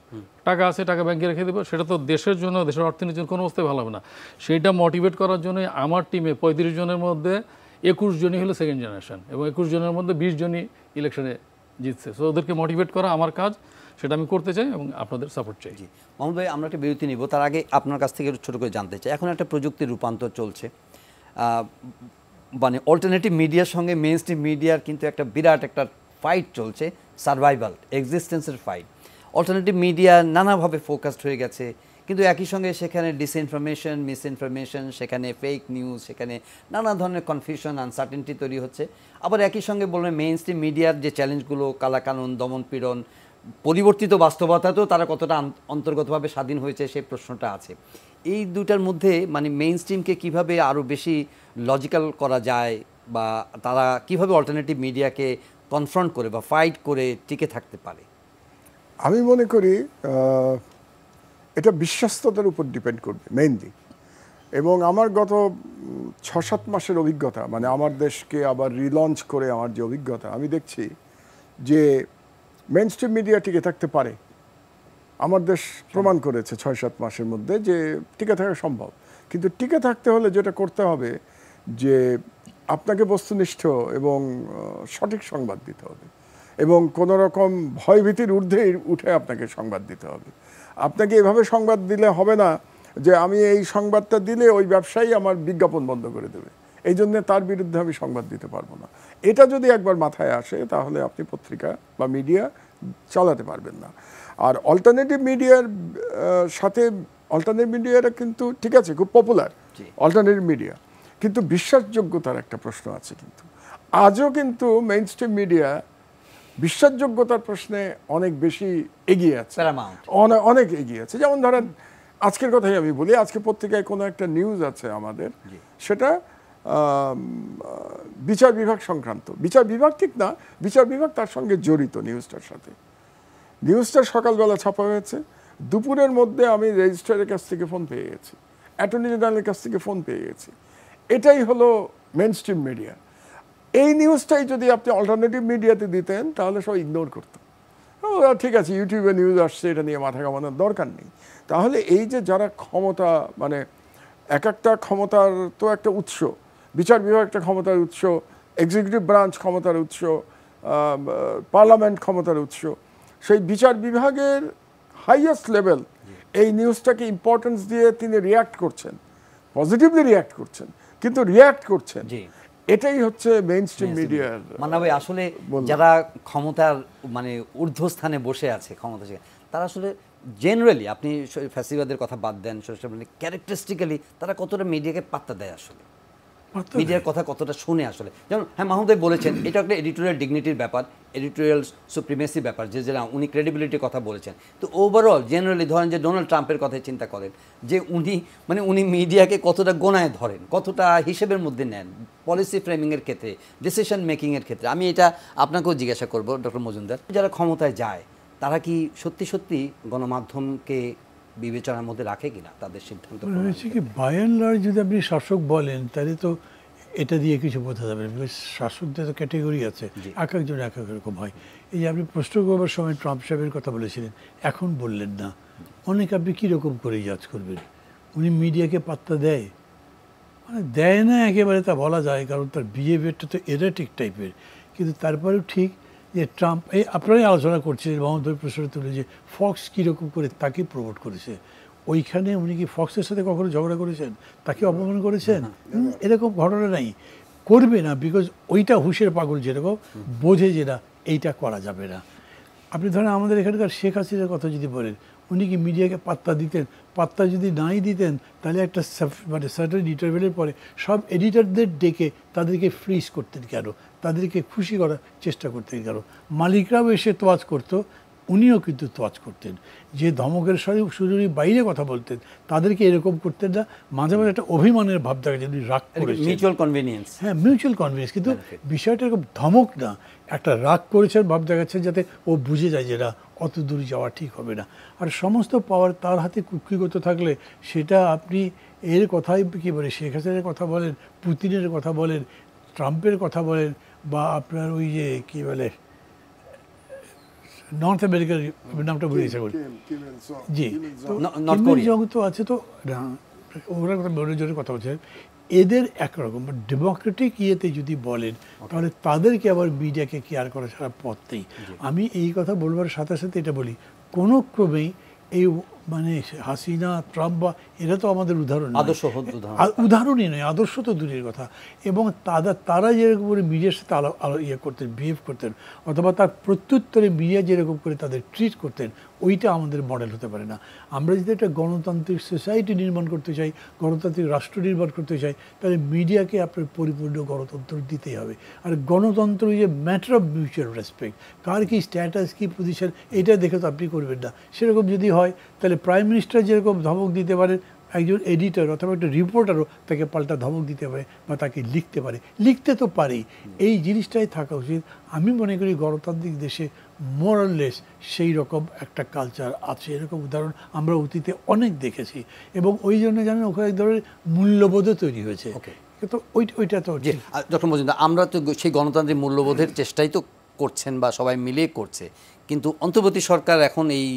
টাকা আছে টাকা ব্যাংকে রেখে দেবে, সেটা তো দেশের জন্য, দেশের অর্থনীতির জন্য কোনো অবস্থায় ভালো হবে না। সেইটা মোটিভেট করার জন্য আমার টিমে 35 জনের মধ্যে 21 জনই হলো সেকেন্ড জেনারেশন, এবং 21 জনের মধ্যে 20 জনই ইলেকশনে জিতছে। সো ওদেরকে মোটিভেট করা আমার কাজ, সেটা আমি করতে চাই এবং আপনাদের সাপোর্ট চাই। মোহাম্মদ ভাই, আমরা একটা বিরতি নিব, তার আগে আপনার কাছ থেকে ছোটো করে জানতে চাই, এখন একটা প্রযুক্তির রূপান্তর চলছে, মানে অল্টারনেটিভ মিডিয়ার সঙ্গে মেইনস্ট্রিম মিডিয়ার কিন্তু একটা বিরাট একটা ফাইট চলছে, সার্ভাইভাল এক্সিস্টেন্সের ফাইট। অল্টারনেটিভ মিডিয়া নানাভাবে ফোকাসড হয়ে গেছে, কিন্তু একই সঙ্গে সেখানে ডিসইনফরমেশন, মিসইনফরমেশন, সেখানে ফেক নিউজ, সেখানে নানা ধরনের কনফিউশন, আনসার্টেনটি তৈরি হচ্ছে। আবার একই সঙ্গে বলবেন মেইনস্ট্রিম মিডিয়ার যে চ্যালেঞ্জগুলো, কালাকানুন, দমনপীড়ন, পরিবর্তিত বাস্তবতাতেও তারা কতটা অন্তর্গতভাবে স্বাধীন হয়েছে সেই প্রশ্নটা আছে। এই দুটার মধ্যে মানে মেইনস্ট্রিমকে কিভাবে আরও বেশি লজিক্যাল করা যায়, বা তারা কিভাবে অল্টারনেটিভ মিডিয়াকে কনফ্রন্ট করে বা ফাইট করে টিকে থাকতে পারে? আমি মনে করি এটা বিশ্বস্ততার উপর ডিপেন্ড করবে মেইনলি। এবং আমার গত 6-7 মাসের অভিজ্ঞতা, মানে আমার দেশকে আবার রিলঞ্চ করে আমার যে অভিজ্ঞতা, আমি দেখছি যে মেইনস্ট্রিম মিডিয়া টিকে থাকতে পারে। আমার দেশ প্রমাণ করেছে 6-7 মাসের মধ্যে যে টিকে থাকা সম্ভব। কিন্তু টিকে থাকতে হলে যেটা করতে হবে যে আপনাকে বস্তুনিষ্ঠ এবং সঠিক সংবাদ দিতে হবে, এবং কোনো রকম ভয়ভীতির ঊর্ধ্বে উঠে আপনাকে সংবাদ দিতে হবে। আপনাকে এভাবে সংবাদ দিলে হবে না যে আমি এই সংবাদটা দিলে ওই ব্যবসায়ী আমার বিজ্ঞাপন বন্ধ করে দেবে, এই জন্য তার বিরুদ্ধে আমি সংবাদ দিতে পারবো না। এটা যদি একবার মাথায় আসে তাহলে আপনি পত্রিকা বা মিডিয়া চালাতে পারবেন না। আর অল্টারনেটিভ মিডিয়ার সাথে অল্টারনেটিভ মিডিয়াটা কিন্তু ঠিক আছে, খুব পপুলার অল্টারনেটিভ মিডিয়া, কিন্তু বিশ্বাসযোগ্যতার একটা প্রশ্ন আছে। কিন্তু আজও কিন্তু মেইন স্ট্রিম মিডিয়া বিশ্বাসযোগ্যতার প্রশ্নে অনেক বেশি এগিয়ে আছে, অনেক এগিয়ে আছে। যেমন ধরেন আজকের কথাই আমি বলি, আজকে পত্রিকায় কোনো একটা নিউজ আছে আমাদের, সেটা বিচার বিভাগ সংক্রান্ত। বিচার বিভাগ ঠিক না, বিচার বিভাগ তার সঙ্গে জড়িত নিউজটার সাথে। নিউজটা সকালবেলা ছাপা হয়েছে, দুপুরের মধ্যে আমি রেজিস্ট্রারের কাছ থেকে ফোন পেয়ে গেছি, অ্যাটর্নি জেনারেলের কাছ থেকে ফোন পেয়ে গেছি। এটাই হলো মেইন স্ট্রিম মিডিয়া। এই নিউজটাই যদি আপনি অল্টারনেটিভ মিডিয়াতে দিতেন তাহলে সব ইগনোর করতো, ঠিক আছে ইউটিউবে নিউজ আসছে, এটা নিয়ে মাথা ঘামানোর দরকার নেই। তাহলে এই যে যারা ক্ষমতা, মানে এক একটা ক্ষমতার তো একটা উৎস, বিচার বিভাগ একটা ক্ষমতার উৎস, এক্সিকিউটিভ ব্রাঞ্চ ক্ষমতার উৎস, পার্লামেন্ট ক্ষমতার উৎস, সেই বিচার বিভাগের হাইয়েস্ট লেভেল এই নিউজটাকে ইম্পর্টেন্স দিয়ে তিনি রিয়্যাক্ট করছেন, পজিটিভলি রিয়্যাক্ট করছেন, কিন্তু রিয়্যাক্ট করছেন। এটাই হচ্ছে মেইন স্ট্রিম মিডিয়ার। মানে আসলে যারা ক্ষমতার মানে ঊর্ধ্বস্থানে বসে আছে ক্ষমতা, তারা আসলে জেনারেলি, আপনি ফ্যাসিবাদের কথা বাদ দেন, ক্যারেক্টারিস্টিক্যালি তারা কতটা মিডিয়াকে পাত্তা দেয়, আসলে মিডিয়ার কথা কতটা শুনে আসলে। যেমন হ্যাঁ, মাহমুদ ভাই বলেছেন এটা একটা এডিটোরিয়াল ডিগনিটির ব্যাপার, এডিটোরিয়াল সুপ্রিমেসি ব্যাপার, যে যেটা উনি ক্রেডিবিলিটির কথা বলেছেন। তো ওভারঅল জেনারেলি ধরেন যে ডোনাল্ড ট্রাম্পের কথাই চিন্তা করেন, যে উনি মিডিয়াকে কতটা গোনায় ধরেন, কতটা হিসেবের মধ্যে নেন পলিসি ফ্রেমিংয়ের ক্ষেত্রে, ডিসিশন মেকিংয়ের ক্ষেত্রে। আমি এটা আপনাকেও জিজ্ঞাসা করবো ডক্টর মজুমদার, যারা ক্ষমতায় যায় তারা কি সত্যি সত্যি গণমাধ্যমকে বিবেচনার মধ্যে রাখে কিনা তাদের সিদ্ধান্ত? হচ্ছে কি, বাই অ্যান্ড লার্জ যদি আপনি শাসক বলেন তাহলে তো এটা দিয়ে কিছু বোঝা যাবে না, বিকজ শাসকদের তো ক্যাটেগরি আছে, এক একজন এক এক রকম হয়। এই যে আপনি প্রশ্ন করবার সময় ট্রাম্প সাহেবের কথা বলেছিলেন, এখন বললেন না, অনেক আপনি কীরকম করে জাজ করবেন? উনি মিডিয়াকে পাত্তা দেয়, মানে দেয় না একেবারে তা বলা যায়, কারণ তার বিহেভিয়ারটা তো এরাটিক টাইপের। কিন্তু তারপরেও ঠিক যে ট্রাম্প, এই আপনারাই আলোচনা করছিলেন মহম্মদ প্রশ্ন তুলে, যে ফক্স কীরকম করে তাকে প্রমোট করেছে, ওইখানে উনি কি ফক্সের সাথে কখনো ঝগড়া করেছেন, তাকে অপমান করেছেন? এরকম ঘটনা নাই, করবে না, বিকজ ওইটা হুঁশের পাগল যেরকম বোঝে যে না এইটা করা যাবে না। আপনি ধরেন আমাদের এখানকার শেখ হাসিনার কথা যদি বলেন, উনি কি মিডিয়াকে পাত্তা দিতেন? পাত্তা যদি নাই দিতেন তাহলে একটা মানে সার্টেন ইন্টারভেলের পরে সব এডিটরদের ডেকে তাদেরকে ফ্রিজ করতেন কেন, তাদেরকে খুশি করার চেষ্টা করতেন কেন? মালিকরাও এসে তোয়াজ করতো, উনিও কিন্তু তোয়াজ করতেন। যে ধমকের সুযোগের বাইরে কথা বলতেন তাদেরকে এরকম করতেন না। মাঝে মাঝে একটা অভিমানের ভাব দেখা যায়, রাগ করেছেন, মিউচুয়াল কনভিনিয়েন্স। হ্যাঁ, মিউচুয়াল কনভিনিয়েন্স, কিন্তু বিষয়টা এরকম ধমক না, একটা রাগ করেছেন ভাব দেখাচ্ছেন, যাতে ও বুঝে যায় যে না অত দূর যাওয়া ঠিক হবে না। আর সমস্ত পাওয়ার তার হাতে কুক্ষিগত থাকলে সেটা আপনি এর কথাই কী বলে, শেখ হাসিনার কথা বলেন, পুতিনের কথা বলেন, ট্রাম্পের কথা বলেন, বা আপনার ওই যে কী বলে নর্থ আমেরিকার নামটা ভুলে গেছে, জি জং তো আছে, তো ওরা কথা মনোযোগের কথা বলছে, এদের একরকম ডেমোক্রেটিক ইয়েতে যদি বলেন তাহলে তাদেরকে আবার মিডিয়াকে কেয়ার করা ছাড়া পথ নেই। আমি এই কথা বলবার সাথে সাথে এটা বলি, কোনো ক্রমেই এই মানে হাসিনা, ট্রাম্প বা এরা তো আমাদের উদাহরণ, উদাহরণই নয়, আদর্শ তো দূরের কথা। এবং তারা যেরকম করে মিডিয়ার সাথে ইয়ে করতেন, বিহেভ করতেন, অথবা তার প্রত্যুত্তরে মিডিয়া যেরকম করে তাদের ট্রিট করতেন, ওইটা আমাদের মডেল হতে পারে না। আমরা যদি একটা গণতান্ত্রিক সোসাইটি নির্মাণ করতে চাই, গণতান্ত্রিক রাষ্ট্র নির্মাণ করতে চাই, তাহলে মিডিয়াকে আপনার পরিপূর্ণ গণতন্ত্র দিতেই হবে। আর গণতন্ত্র যে ম্যাটার অফ মিউচুয়াল রেসপেক্ট, কার কী স্ট্যাটাস, কী পজিশন, এটা দেখে তো আপনি করবেন না। সেরকম যদি হয় তাহলে প্রাইম মিনিস্টার যেরকম ধমক দিতে পারেন, একজন এডিটর অথবা একটা রিপোর্টারও তাকে পাল্টা ধমক দিতে পারে বা তাকে লিখতে পারে, লিখতে তো পারেই। এই জিনিসটাই থাকা উচিত। আমি মনে করি গণতান্ত্রিক দেশে মোরাললেস সেই রকম একটা কালচার আছে, এরকম উদাহরণ আমরা অতীতে অনেক দেখেছি। এবং ওই জন্য জানেন ওখানে এক ধরনের মূল্যবোধও তৈরি হয়েছে। তো ওইটা তো ডক্টর মজুমদার, আমরা তো সেই গণতান্ত্রিক মূল্যবোধের চেষ্টাই তো করছেন বা সবাই মিলে করছে, কিন্তু অন্তর্বর্তী সরকার এখন এই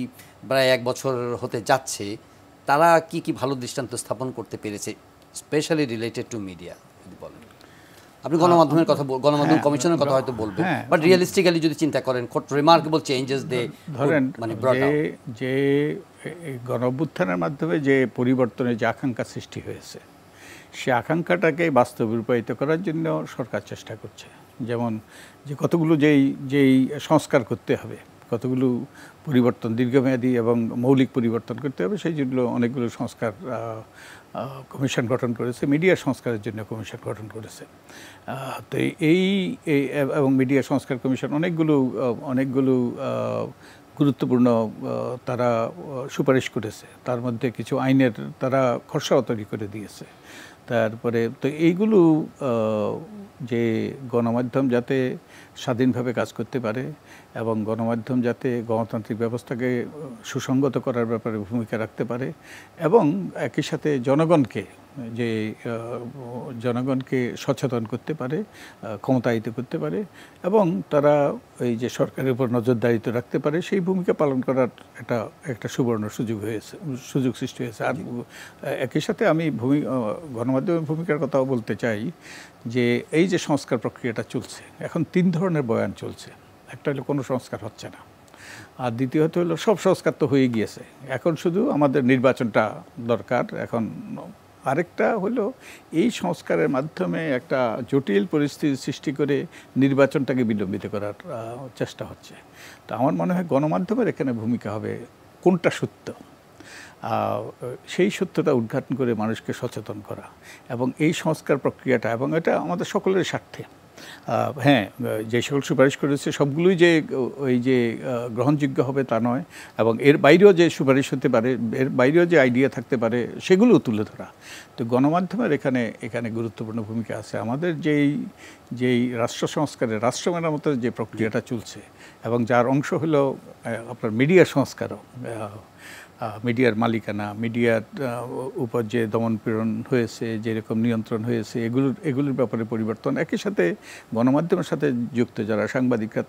প্রায় 1 বছর হতে যাচ্ছে, তারা কি কি ভালো দৃষ্টান্ত স্থাপন করতে পেরেছে, স্পেশালি রিলেটেড টু মিডিয়া যদি বলেন? আপনি গণমাধ্যমের কথা, গণমাধ্যম কমিশনের কথা হয়তো বলবেন, বাট রিয়েলিস্টিক্যালি যদি চিন্তা করেন, রিমার্কেবল চেঞ্জেস দে ধরেন, যে গণ অভ্যুত্থানের মাধ্যমে যে পরিবর্তনের যে আকাঙ্ক্ষা সৃষ্টি হয়েছে, সে আকাঙ্ক্ষাটাকে বাস্তবে রূপায়িত করার জন্য সরকার চেষ্টা করছে। যেমন যে কতগুলো যেই সংস্কার করতে হবে, কতগুলো পরিবর্তন দীর্ঘমেয়াদী এবং মৌলিক পরিবর্তন করতে হবে, সেই জন্য অনেকগুলো সংস্কার কমিশন গঠন করেছে, মিডিয়া সংস্কারের জন্য কমিশন গঠন করেছে। তো এই এবং মিডিয়া সংস্কার কমিশন অনেকগুলো গুরুত্বপূর্ণ তারা সুপারিশ করেছে। তার মধ্যে কিছু আইনের তারা খসড়াও তৈরি করে দিয়েছে। তারপরে তো এইগুলো যে গণমাধ্যম যাতে স্বাধীনভাবে কাজ করতে পারে এবং গণমাধ্যম যাতে গণতান্ত্রিক ব্যবস্থাকে সুসংগত করার ব্যাপারে ভূমিকা রাখতে পারে এবং একই সাথে জনগণকে সচেতন করতে পারে, ক্ষমতায়িত করতে পারে এবং তারা এই যে সরকারের উপর নজরদারিত্ব রাখতে পারে, সেই ভূমিকা পালন করার একটা সুবর্ণ সুযোগ সৃষ্টি হয়েছে। আর একই সাথে আমি গণমাধ্যমের ভূমিকার কথাও বলতে চাই যে এই যে সংস্কার প্রক্রিয়াটা চলছে, এখন 3 ধরনের বয়ান চলছে। একটা হলো কোনো সংস্কার হচ্ছে না, আর দ্বিতীয়ত হলো সব সংস্কার তো হয়ে গিয়েছে, এখন শুধু আমাদের নির্বাচনটা দরকার। এখন আরেকটা হলো এই সংস্কারের মাধ্যমে একটা জটিল পরিস্থিতি সৃষ্টি করে নির্বাচনটাকে বিলম্বিত করার চেষ্টা হচ্ছে। তো আমার মনে হয় গণমাধ্যমের এখানে ভূমিকা হবে কোনটা সত্য, সেই সত্যটা উদ্ঘাটন করে মানুষকে সচেতন করা এবং এই সংস্কার প্রক্রিয়াটা, এবং এটা আমাদের সকলের স্বার্থে। হ্যাঁ, যে সকল সুপারিশ করেছে সবগুলোই যে ওই যে গ্রহণযোগ্য হবে তা নয়, এবং এর বাইরেও যে সুপারিশ হতে পারে, এর বাইরেও যে আইডিয়া থাকতে পারে, সেগুলো তুলে ধরা। তো গণমাধ্যমের এখানে গুরুত্বপূর্ণ ভূমিকা আছে। আমাদের যেই রাষ্ট্র সংস্কারের, রাষ্ট্র মেরামতের যে প্রক্রিয়াটা চলছে এবং যার অংশ হলো আপনার মিডিয়া সংস্কারও, মিডিয়ার মালিকানা, মিডিয়ার উপর যে দমনপীড়ন হয়েছে, যেরকম নিয়ন্ত্রণ হয়েছে, এগুলোর ব্যাপারে পরিবর্তন, একই সাথে গণমাধ্যমের সাথে যুক্ত যারা সাংবাদিকরা,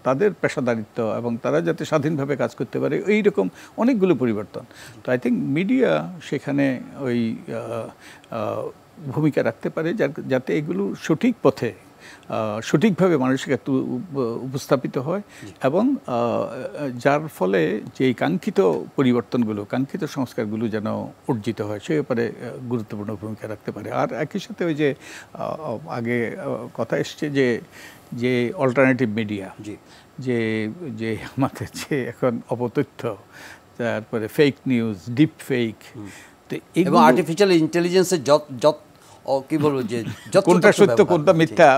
তাদের পেশাদারিত্ব এবং তারা যাতে স্বাধীনভাবে কাজ করতে পারে, এইরকম অনেকগুলো পরিবর্তন। তো আই থিঙ্ক মিডিয়া সেখানে ওই ভূমিকা রাখতে পারে যাতে এগুলো সঠিক পথে সঠিকভাবে মানুষের কাছে উপস্থাপিত হয় এবং যার ফলে যে কাঙ্ক্ষিত পরিবর্তনগুলো, কাঙ্ক্ষিত সংস্কারগুলো যেন অর্জিত হয়, সে ব্যাপারে গুরুত্বপূর্ণ ভূমিকা রাখতে পারে। আর একই সাথে ওই যে আগে কথা এসছে যে অল্টারনেটিভ মিডিয়া, যে আমাদের যে এখন অপতথ্য, তারপরে ফেক নিউজ, ডিপ ফেক, এবং আর্টিফিশিয়াল ইন্টেলিজেন্সের কি বলবো যে কোনটা সত্য কোনটা মিথ্যা,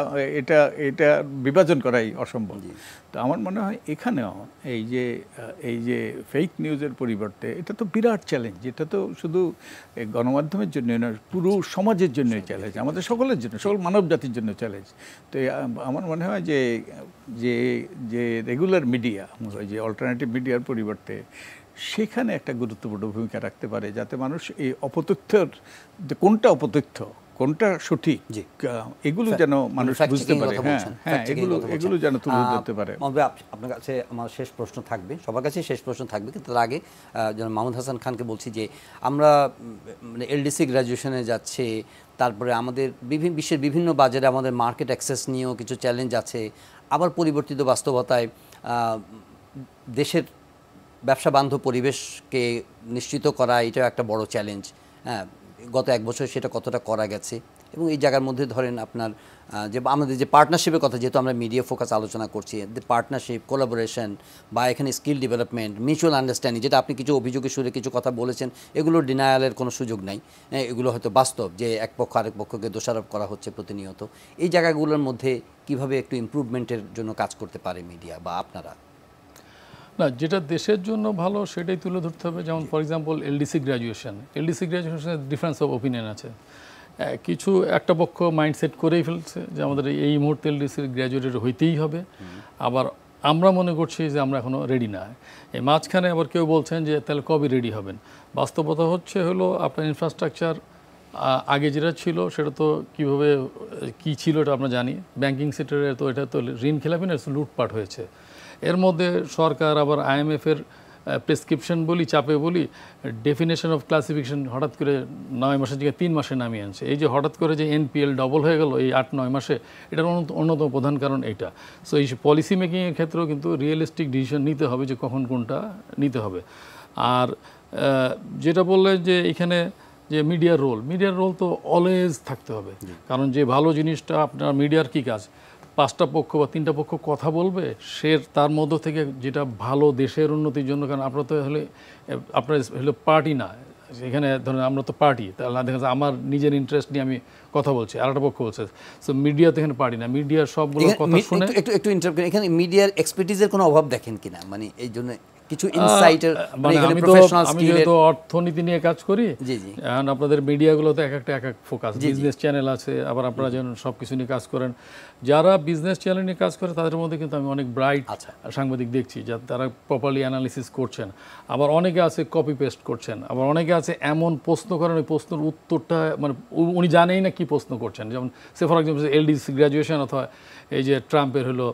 এটা বিভাজন করাই অসম্ভব। তো আমার মনে হয় এখানেও এই যে ফেক নিউজের পরিবর্তে, এটা তো বিরাট চ্যালেঞ্জ। এটা তো শুধু গণমাধ্যমের জন্য নয়, পুরো সমাজের জন্যই চ্যালেঞ্জ, আমাদের সকলের জন্য, সকল মানব জাতির জন্য চ্যালেঞ্জ। তো আমার মনে হয় যে রেগুলার মিডিয়া, যে অল্টারনেটিভ মিডিয়ার পরিবর্তে সেখানে একটা গুরুত্বপূর্ণ ভূমিকা রাখতে পারে, যাতে মানুষ এই অপতথ্যের কোনটা অপতথ্য, কোনটা সঠিক, এগুলো যেন মানুষ বুঝতে পারে। হ্যাঁ, এগুলো যেন তুলে ধরতে পারে। আপনার কাছে আমার শেষ প্রশ্ন থাকবে, সবার কাছে শেষ প্রশ্ন থাকবে, কিন্তু তার আগে মাহমুদ হাসান খানকে বলছি যে আমরা মানে এলডিসি গ্র্যাজুয়েশনে যাচ্ছে, তারপরে আমাদের বিশ্বের বিভিন্ন বাজারে আমাদের মার্কেট অ্যাক্সেস নিয়েও কিছু চ্যালেঞ্জ আছে, আবার পরিবর্তিত বাস্তবতায় দেশের ব্যবসা বান্ধব পরিবেশকে নিশ্চিত করা, এটাও একটা বড় চ্যালেঞ্জ। হ্যাঁ, গত 1 বছর সেটা কতটা করা গেছে, এবং এই জায়গার মধ্যে ধরেন আপনার যে আমাদের যে পার্টনারশিপের কথা, যেহেতু আমরা মিডিয়া ফোকাস আলোচনা করছি, পার্টনারশিপ, কোলাবোরেশন বা এখানে স্কিল ডেভেলপমেন্ট, মিউচুয়াল আন্ডারস্ট্যান্ডিং, যেটা আপনি কিছু অভিযোগের সুরে কিছু কথা বলেছেন, এগুলো ডিনায়ালের কোনো সুযোগ নাই। এগুলো হয়তো বাস্তব যে এক পক্ষ আরেক পক্ষকে দোষারোপ করা হচ্ছে প্রতিনিয়ত। এই জায়গাগুলোর মধ্যে কিভাবে একটু ইমপ্রুভমেন্টের জন্য কাজ করতে পারে মিডিয়া বা আপনারা? না, যেটা দেশের জন্য ভালো সেটাই তুলে ধরতে হবে। যেমন ফর এক্সাম্পল এলডিসি গ্র্যাজুয়েশনের ডিফারেন্স অফ ওপিনিয়ন আছে। কিছু একটা পক্ষ মাইন্ডসেট করেই ফেলছে যে আমাদের এই মুহূর্তে এলডিসি গ্র্যাজুয়েটেড হইতেই হবে, আবার আমরা মনে করছি যে আমরা এখনও রেডি না। এই মাঝখানে আবার কেউ বলছেন যে তাহলে কবে রেডি হবেন। বাস্তবতা হলো আপনার ইনফ্রাস্ট্রাকচার আগে যেটা ছিল সেটা তো কীভাবে কী ছিল এটা আমরা জানি। ব্যাংকিং সেক্টরে তো এটা তো ঋণ খেলাপি না, লুটপাট হয়েছে। এর মধ্যে সরকার আবার IMF-এর প্রেসক্রিপশন বলি, চাপে বলি, ডেফিনেশন অফ ক্লাসিফিকেশন হঠাৎ করে 9 মাসের জায়গায় 3 মাসে নামিয়ে আনছে। এই যে হঠাৎ করে যে NPL ডবল হয়ে গেল এই 8-9 মাসে, এটার অন্যতম প্রধান কারণ এইটা। সো এই পলিসি মেকিংয়ের ক্ষেত্রেও কিন্তু রিয়েলিস্টিক ডিসিশন নিতে হবে যে কখন কোনটা নিতে হবে। আর যেটা বললেন যে এখানে যে মিডিয়ার রোল তো অলওয়েজ থাকতে হবে, কারণ যে ভালো জিনিসটা আপনার মিডিয়ার কি কাজ, 5টা পক্ষ বা 3টা পক্ষ কথা বলবে, সে তার মধ্য থেকে যেটা ভালো দেশের উন্নতির জন্য, কারণ আপনার তো হলো পার্টি না, এখানে ধরেন আমরা তো পার্টি, তাহলে দেখা যাচ্ছে আমার নিজের ইন্টারেস্ট নিয়ে আমি কথা বলছি, আর একটা পক্ষ বলছে, সো মিডিয়া তো এখানে পার্টি না, মিডিয়ার সবগুলো কথা শুনে একটু ইন্টারাপ্ট করি, এখানে মিডিয়ার এক্সপার্টিজের কোনো অভাব দেখেন কিনা, মানে এই জন্য কিছু ইনসাইটের, মানে এখানে আমি প্রফেশনাল যেহেতু অর্থনীতি নিয়ে কাজ করি, জি জি, এখন আপনাদের মিডিয়াগুলো তো এক এক ফোকাস, বিজনেস চ্যানেল আছে, আবার আপনারা যেন সব কিছু নিয়ে কাজ করেন, যারা বিজনেস চ্যানেল নিয়ে কাজ করে তাদের মধ্যে কিন্তু আমি অনেক ব্রাইট সাংবাদিক দেখছি, যা তারা প্রপারলি অ্যানালিসিস করছেন, আবার অনেকে আছে কপি পেস্ট করছেন, আবার অনেকে আছে এমন প্রশ্ন করেন ওই প্রশ্নের উত্তরটা মানে উনি জানেই না কি প্রশ্ন করছেন, যেমন সে ফর এক্সাম্পল এলডিসি গ্র্যাজুয়েশন অথবা এই যে ট্রাম্পের হলো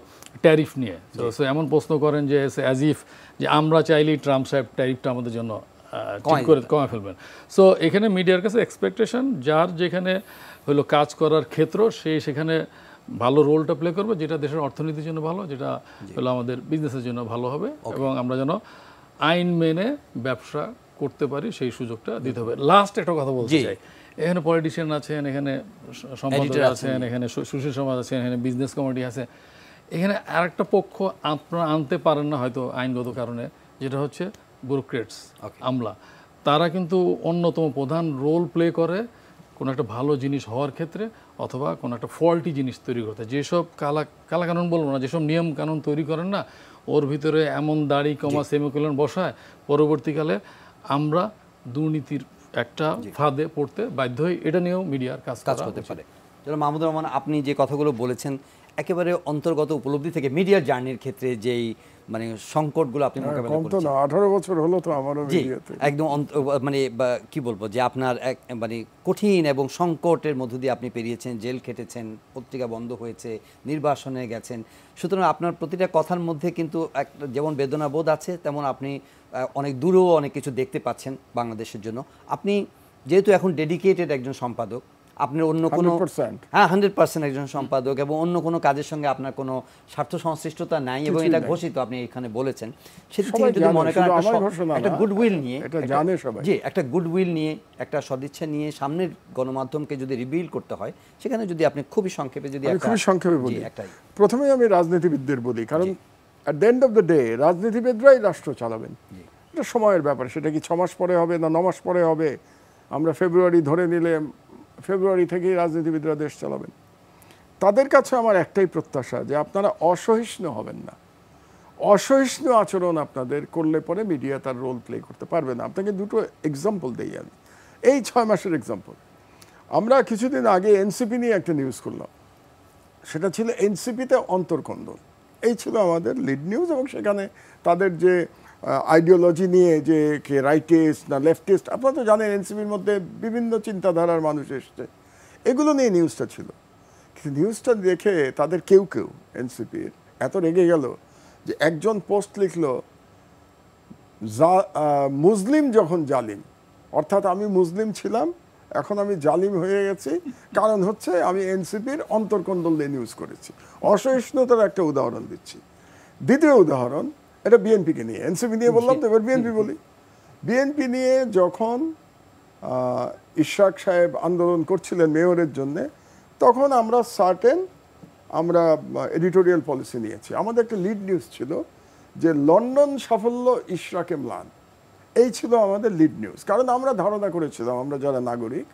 ট্যারিফ নিয়ে, তো এমন প্রশ্ন করেন যে অ্যাজ ইফ যে আমরা চাইলেই ট্রাম্প সাহেব ট্যারিফটা আমাদের জন্য ঠিক করে কমে ফেলবেন। সো এখানে মিডিয়ার কাছে এক্সপেকটেশন, যার যেখানে হলো কাজ করার ক্ষেত্র সে সেখানে ভালো রোলটা প্লে করবে, যেটা দেশের অর্থনীতির জন্য ভালো, যেটা হলো আমাদের বিজনেসের জন্য ভালো হবে, এবং আমরা যেন আইন মেনে ব্যবসা করতে পারি সেই সুযোগটা দিতে হবে। লাস্ট একটা কথা বলতে চাই, এখানে পলিটিশিয়ান আছেন, এখানে সম্পাদক আছেন, এখানে সুশীল সমাজ আছেন, এখানে বিজনেস কমিটি আছে, এখানে আরেকটা পক্ষ আপনারা আনতে পারেন না হয়তো আইনগত কারণে, যেটা হচ্ছে ব্যুরোক্রেটস, আমলা। তারা কিন্তু অন্যতম প্রধান রোল প্লে করে কোনো একটা ভালো জিনিস হওয়ার ক্ষেত্রে, অথবা কোনো একটা ফল্টি জিনিস তৈরি করতে। যেসব কালা কানুন বলবো না, যেসব নিয়ম কানুন তৈরি করেন না, ওর ভিতরে এমন দাড়ি কমা সেমিকোলন বসায়, পরবর্তীকালে আমরা দুর্নীতির একটা ফাঁদে পড়তে বাধ্য হই। এটা নিয়েও মিডিয়ার কাজ করতে পারে। মাহমুদুর রহমান, আপনি যে কথাগুলো বলেছেন একেবারে অন্তর্গত উপলব্ধি থেকে মিডিয়ার জার্নির ক্ষেত্রে যেই মানে সংকটগুলো আপনি মোকাবেলা করেছেন, 18 বছর হলো তো আমারও মিডিয়াতে, একদম মানে কি বলবো যে আপনার এক মানে কঠিন এবং সংকটের মধ্য দিয়ে আপনি পেরিয়েছেন, জেল খেটেছেন, পত্রিকা বন্ধ হয়েছে, নির্বাসনে গেছেন, সুতরাং আপনার প্রতিটা কথার মধ্যে কিন্তু যেমন বেদনাবোধ আছে, তেমন আপনি অনেক দূরেও অনেক কিছু দেখতে পাচ্ছেন বাংলাদেশের জন্য। আপনি যেহেতু এখন ডেডিকেটেড একজন সম্পাদক, আপনার অন্য কোনো 100% একজন সম্পাদক, এবং অন্য কোনো কাজের সঙ্গে আপনার কোনো স্বার্থ সংশ্লিষ্টতা নাই, এবং এটা ঘোষিত আপনি এখানে বলেছেন, সেদিকে যদি মনে করেন একটা গুডউইল নিয়ে, একটা গুডউইল নিয়ে, একটা সদিচ্ছা নিয়ে সামনের গণমাধ্যমকে যদি রিবিল করতে হয়, সেখানে যদি আপনি খুবই সংক্ষেপে বলি, প্রথমেই আমি রাজনীতিবিদদের বলি, কারণ at the end of the day রাজনীতিবিদরাই রাষ্ট্র চালাবেন। এটা সময়ের ব্যাপার, সেটা কি 6 মাস পরে হবে না 9 মাস পরে হবে, আমরা ফেব্রুয়ারি ধরে নিলে ফেব্রুয়ারি থেকেই রাজনীতিবিদরা দেশ চালাবেন। তাদের কাছে আমার একটাই প্রত্যাশা যে আপনারা অসহিষ্ণু হবেন না। অসহিষ্ণু আচরণ আপনাদের করলে পরে মিডিয়া তার রোল প্লে করতে পারবে না। আপনাকে দুটো এক্সাম্পল দিই আমি, এই 6 মাসের এক্সাম্পল। আমরা কিছুদিন আগে এনসিপি নিয়ে একটা নিউজ করলাম, সেটা ছিল এনসিপিতে অন্তর্কন্দল, এই ছিল আমাদের লিড নিউজ, এবং সেখানে তাদের যে আইডিওলজি নিয়ে যে কে রাইটিস্ট না লেফটিস্ট, আপনারা তো জানেন এনসিপির মধ্যে বিভিন্ন চিন্তাধারার মানুষ এসছে, এগুলো নিয়ে নিউজটা ছিল। কিন্তু নিউজটা দেখে তাদের কেউ এনসিপির এত রেগে গেল যে একজন পোস্ট লিখলো, মুসলিম যখন জালিম, অর্থাৎ আমি মুসলিম ছিলাম, এখন আমি জালিম হয়ে গেছি, কারণ হচ্ছে আমি এনসিপির অন্তর্কন্দল দিয়ে নিউজ করেছি। অসহিষ্ণুতার একটা উদাহরণ দিচ্ছি। দ্বিতীয় উদাহরণ, এটা বিএনপিকে নিয়ে, এনসিপি নিয়ে বললাম তো, এবার বিএনপি বলি। বিএনপি নিয়ে যখন ইশরাক সাহেব আন্দোলন করছিলেন মেয়রের জন্যে, তখন আমরা আমরা এডিটোরিয়াল পলিসি নিয়েছি। আমাদের একটা লিড নিউজ ছিল যে লন্ডন সাফল্য ইশরাকে ম্লান, এই ছিল আমাদের লিড নিউজ। কারণ আমরা ধারণা করেছিলাম, আমরা যারা নাগরিক,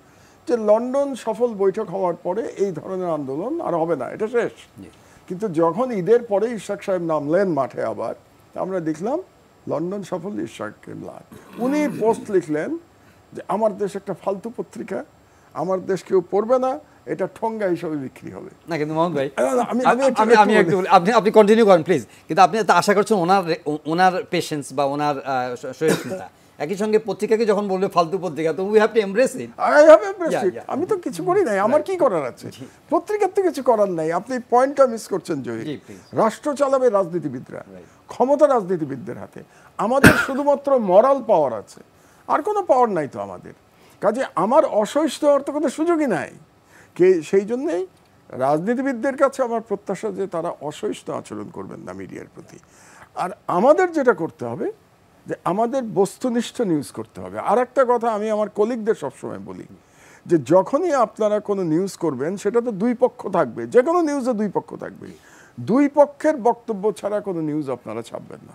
যে লন্ডন সফল বৈঠক হওয়ার পরে এই ধরনের আন্দোলন আর হবে না, এটা শেষ। কিন্তু যখন ঈদের পরে ইশরাক সাহেব নামলেন মাঠে, আবার আমরা দেখলাম লন্ডন সফল ইশরাকে ম্লান। উনি পোস্ট লিখলেন যে আমার দেশ একটা ফালতু পত্রিকা, আমার দেশ কেউ পড়বে না, এটা ঠঙ্গা হিসাবে বিক্রি হবে। না কিন্তু মোহাম্মদ ভাই, আপনি কন্টিনিউ করেন প্লিজ। কিন্তু আপনি তো আশা করছেন ওনার পেশেন্স বা ওনার সহিষ্ণুতা, একই সঙ্গে পত্রিকাকে যখন বলবে ফালতু পত্রিকা, তো উই হ্যাভ টু এমব্রেস ইট। আমি তো কিছু করি নাই, আমার কি করার আছে? পত্রিকার তো কিছু করার নাই। আপনি পয়েন্টটা মিস করছেন জয়ী। রাষ্ট্র চালাবে রাজনীতিবিদরা, ক্ষমতা রাজনীতিবিদদের হাতে। আমাদের শুধুমাত্র মরাল পাওয়ার আছে, আর কোনো পাওয়ার নাই তো আমাদের। কাজে আমার অসহিষ্ণু হওয়ার তো কোনো সুযোগই নাই। সেই জন্যেই রাজনীতিবিদদের কাছে আমার প্রত্যাশা যে তারা অসহিষ্ণু আচরণ করবেন না মিডিয়ার প্রতি। আর আমাদের যেটা করতে হবে যে আমাদের বস্তুনিষ্ঠ নিউজ করতে হবে। আর একটা কথা আমি আমার কলিগদের সবসময় বলি যে যখনই আপনারা কোনো নিউজ করবেন সেটা তো দুই পক্ষ থাকবে, যে কোনো নিউজে দুই পক্ষ থাকবে, দুই পক্ষের বক্তব্য ছাড়া কোনো নিউজ আপনারা ছাপবেন না।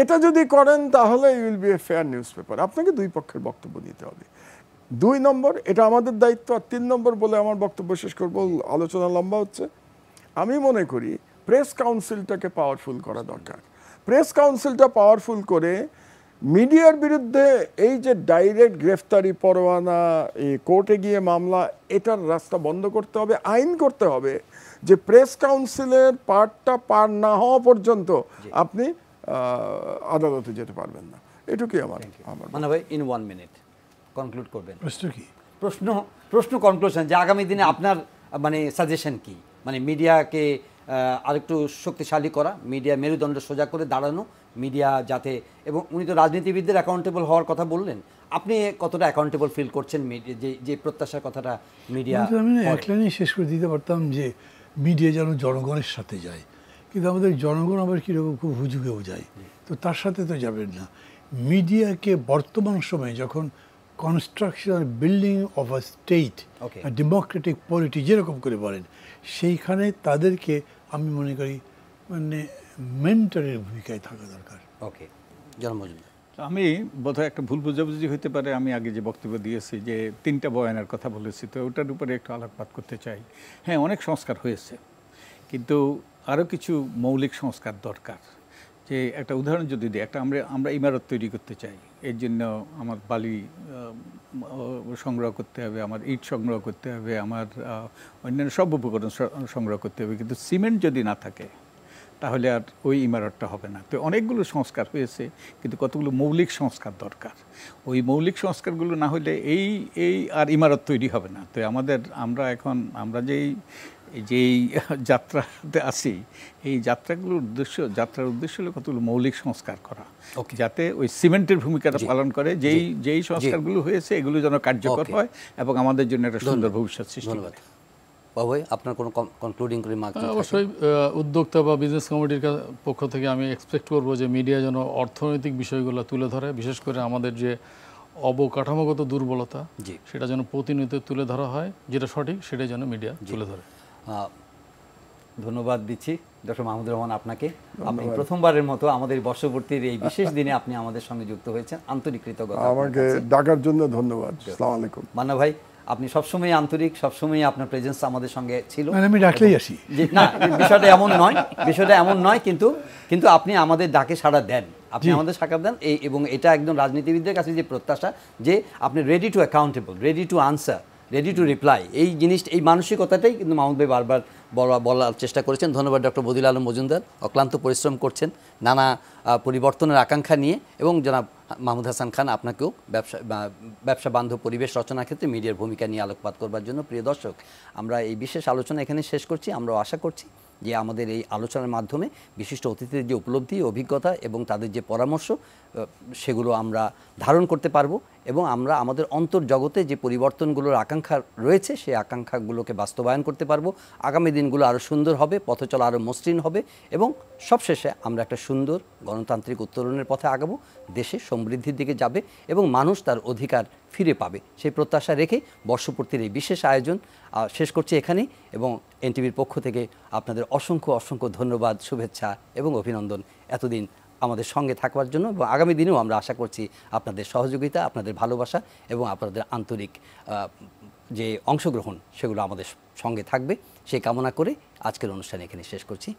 এটা যদি করেন তাহলে you will be a fair newspaper. আপনাকে দুই পক্ষের বক্তব্য দিতে হবে। 2 নম্বর, এটা আমাদের দায়িত্ব। আর 3 নম্বর বলে আমার বক্তব্য শেষ করব, আলোচনা লম্বা হচ্ছে। আমি মনে করি প্রেস কাউন্সিলটাকে পাওয়ারফুল করা দরকার। প্রেস কাউন্সিলটা পাওয়ারফুল করে মিডিয়ার বিরুদ্ধে এই যে ডাইরেক্ট গ্রেফতারি পরোয়ানা, এই কোর্টে গিয়ে মামলা, এটার রাস্তা বন্ধ করতে হবে। আইন করতে হবে যে প্রেস কাউন্সিলের পার্টটা পার না হওয়া পর্যন্ত আপনি আদালতে যেতে পারবেন না। এটুকুই আমার মানে ভাই ইন 1 মিনিট কনক্লুড করবেন। প্রশ্ন কি? প্রশ্ন কনক্লুশন যে আগামী দিনে আপনার মানে সাজেশন কি, মানে মিডিয়াকে আরেকটু শক্তিশালী করা, মিডিয়া মেরুদণ্ড সোজা করে দাঁড়ানো, মিডিয়া যাতে, এবং উনি তো রাজনীতিবিদদের অ্যাকাউন্টেবল হওয়ার কথা বললেন, আপনি কতটা অ্যাকাউন্টেবল ফিল করছেন যে প্রত্যাশার কথাটা মিডিয়া? আমি এক লাইনে শেষ করে দিতে পারতাম যে মিডিয়া যেন জনগণের সাথে যায়, কিন্তু আমাদের জনগণ আবার কীরকম খুব হুজুগেও যায়, তো তার সাথে তো যাবেন না। মিডিয়াকে বর্তমান সময়ে যখন construction building of a state, Democratic polity যেরকম করে বলেন, সেইখানে তাদেরকে আমি মনে করি মানে মেন্টরের ভূমিকায় থাকা দরকার। ওকে, জন্মজুন আমি বোধহয় একটা ভুল বোঝাবুঝি হতে পারে। আমি আগে যে বক্তব্য দিয়েছি যে 3টা বয়ানের কথা বলেছি, তো ওটার উপরে একটু আলোকপাত করতে চাই। হ্যাঁ, অনেক সংস্কার হয়েছে, কিন্তু আরও কিছু মৌলিক সংস্কার দরকার। যে একটা উদাহরণ যদি দিই, আমরা ইমারত তৈরি করতে চাই, এর জন্য আমার বালি সংগ্রহ করতে হবে, আমার ইট সংগ্রহ করতে হবে, আমার অন্যান্য সব উপকরণ সংগ্রহ করতে হবে, কিন্তু সিমেন্ট যদি না থাকে তাহলে আর ওই ইমারতটা হবে না। তো অনেকগুলো সংস্কার হয়েছে, কিন্তু কতগুলো মৌলিক সংস্কার দরকার। ওই মৌলিক সংস্কারগুলো না হলে এই আর ইমারত তৈরি হবে না। তো আমরা যেই যাত্রাতে আছি, এই যাত্রার উদ্দেশ্য হলো কতগুলো মৌলিক সংস্কার করা, যাতে ওই সিমেন্টের ভূমিকাটা পালন করে। যেই সংস্কারগুলো হয়েছে এগুলো যেন কার্যকর হয় এবং আমাদের জন্য একটা সুন্দর ভবিষ্যৎ সৃষ্টি হয়। বাবুই, আপনার কোনো কনক্লুডিং রিমার্ক? অবশ্যই উদ্যোক্তা বা বিজনেস কমিটির পক্ষ থেকে আমি এক্সপেক্ট করব যে মিডিয়া যেন অর্থনৈতিক বিষয়গুলো তুলে ধরে, বিশেষ করে আমাদের যে অবকাঠামোগত দুর্বলতা সেটা যেন প্রতিনিয়ত তুলে ধরা হয়, যেটা সঠিক সেটাই যেন মিডিয়া তুলে ধরে। ধন্যবাদ দিচ্ছি ডক্টর মাহমুদুর রহমান আপনাকে। আপনি প্রথমবারের মতো আমাদের বর্ষপূর্তির এই বিশেষ দিনে আপনি আমাদের সঙ্গে যুক্ত হয়েছেন, আন্তরিক কৃতজ্ঞতা। আমাকে ডাকার জন্য ধন্যবাদ। আসসালামু আলাইকুম। মান্না ভাই, আপনি সবসময় আন্তরিক, সবসময় আপনার প্রেজেন্স আমাদের সঙ্গে ছিল। আমি ডাকলেই আসি। না, বিষয়টা এমন নয়, কিন্তু আপনি আমাদের ডাকে সাড়া দেন, আপনি আমাদের সাড়া দেন, এবং এটা একদম রাজনীতিবিদদের কাছে যে প্রত্যাশা যে আপনি ready to accountable, ready to answer, ready to reply, এই মানসিকতাটাই কিন্তু মাহমুদ ভাই বারবার বলার চেষ্টা করেছেন। ধন্যবাদ ডক্টর বদিউল আলম মজুমদার, অক্লান্ত পরিশ্রম করছেন নানা পরিবর্তনের আকাঙ্ক্ষা নিয়ে, এবং জনাব মাহমুদ হাসান খান, আপনাকেও ব্যবসা বান্ধব পরিবেশ রচনার ক্ষেত্রে মিডিয়ার ভূমিকা নিয়ে আলোকপাত করবার জন্য। প্রিয় দর্শক, আমরা এই বিশেষ আলোচনা এখানে শেষ করছি। আমরা আশা করছি যে আমাদের এই আলোচনার মাধ্যমে বিশিষ্ট অতিথিদের যে উপলব্ধি, অভিজ্ঞতা এবং তাদের যে পরামর্শ, সেগুলো আমরা ধারণ করতে পারবো, এবং আমরা আমাদের অন্তর্জগতে যে পরিবর্তনগুলোর আকাঙ্ক্ষা রয়েছে সেই আকাঙ্ক্ষাগুলোকে বাস্তবায়ন করতে পারবো। আগামী দিনগুলো আরও সুন্দর হবে, পথচলা আরও মসৃণ হবে, এবং সবশেষে আমরা একটা সুন্দর গণতান্ত্রিক উত্তরণের পথে আগাবো, দেশে সমৃদ্ধির দিকে যাবে এবং মানুষ তার অধিকার ফিরে পাবে, সেই প্রত্যাশা রেখে বর্ষপূর্তির এই বিশেষ আয়োজন শেষ করছি এখানেই। এবং এনটিভির পক্ষ থেকে আপনাদের অসংখ্য ধন্যবাদ, শুভেচ্ছা এবং অভিনন্দন এতদিন আমাদের সঙ্গে থাকবার জন্য, এবং আগামী দিনেও আমরা আশা করছি আপনাদের সহযোগিতা, আপনাদের ভালোবাসা এবং আপনাদের আন্তরিক যে অংশগ্রহণ সেগুলো আমাদের সঙ্গে থাকবে, সেই কামনা করে আজকের অনুষ্ঠান এখানে শেষ করছি।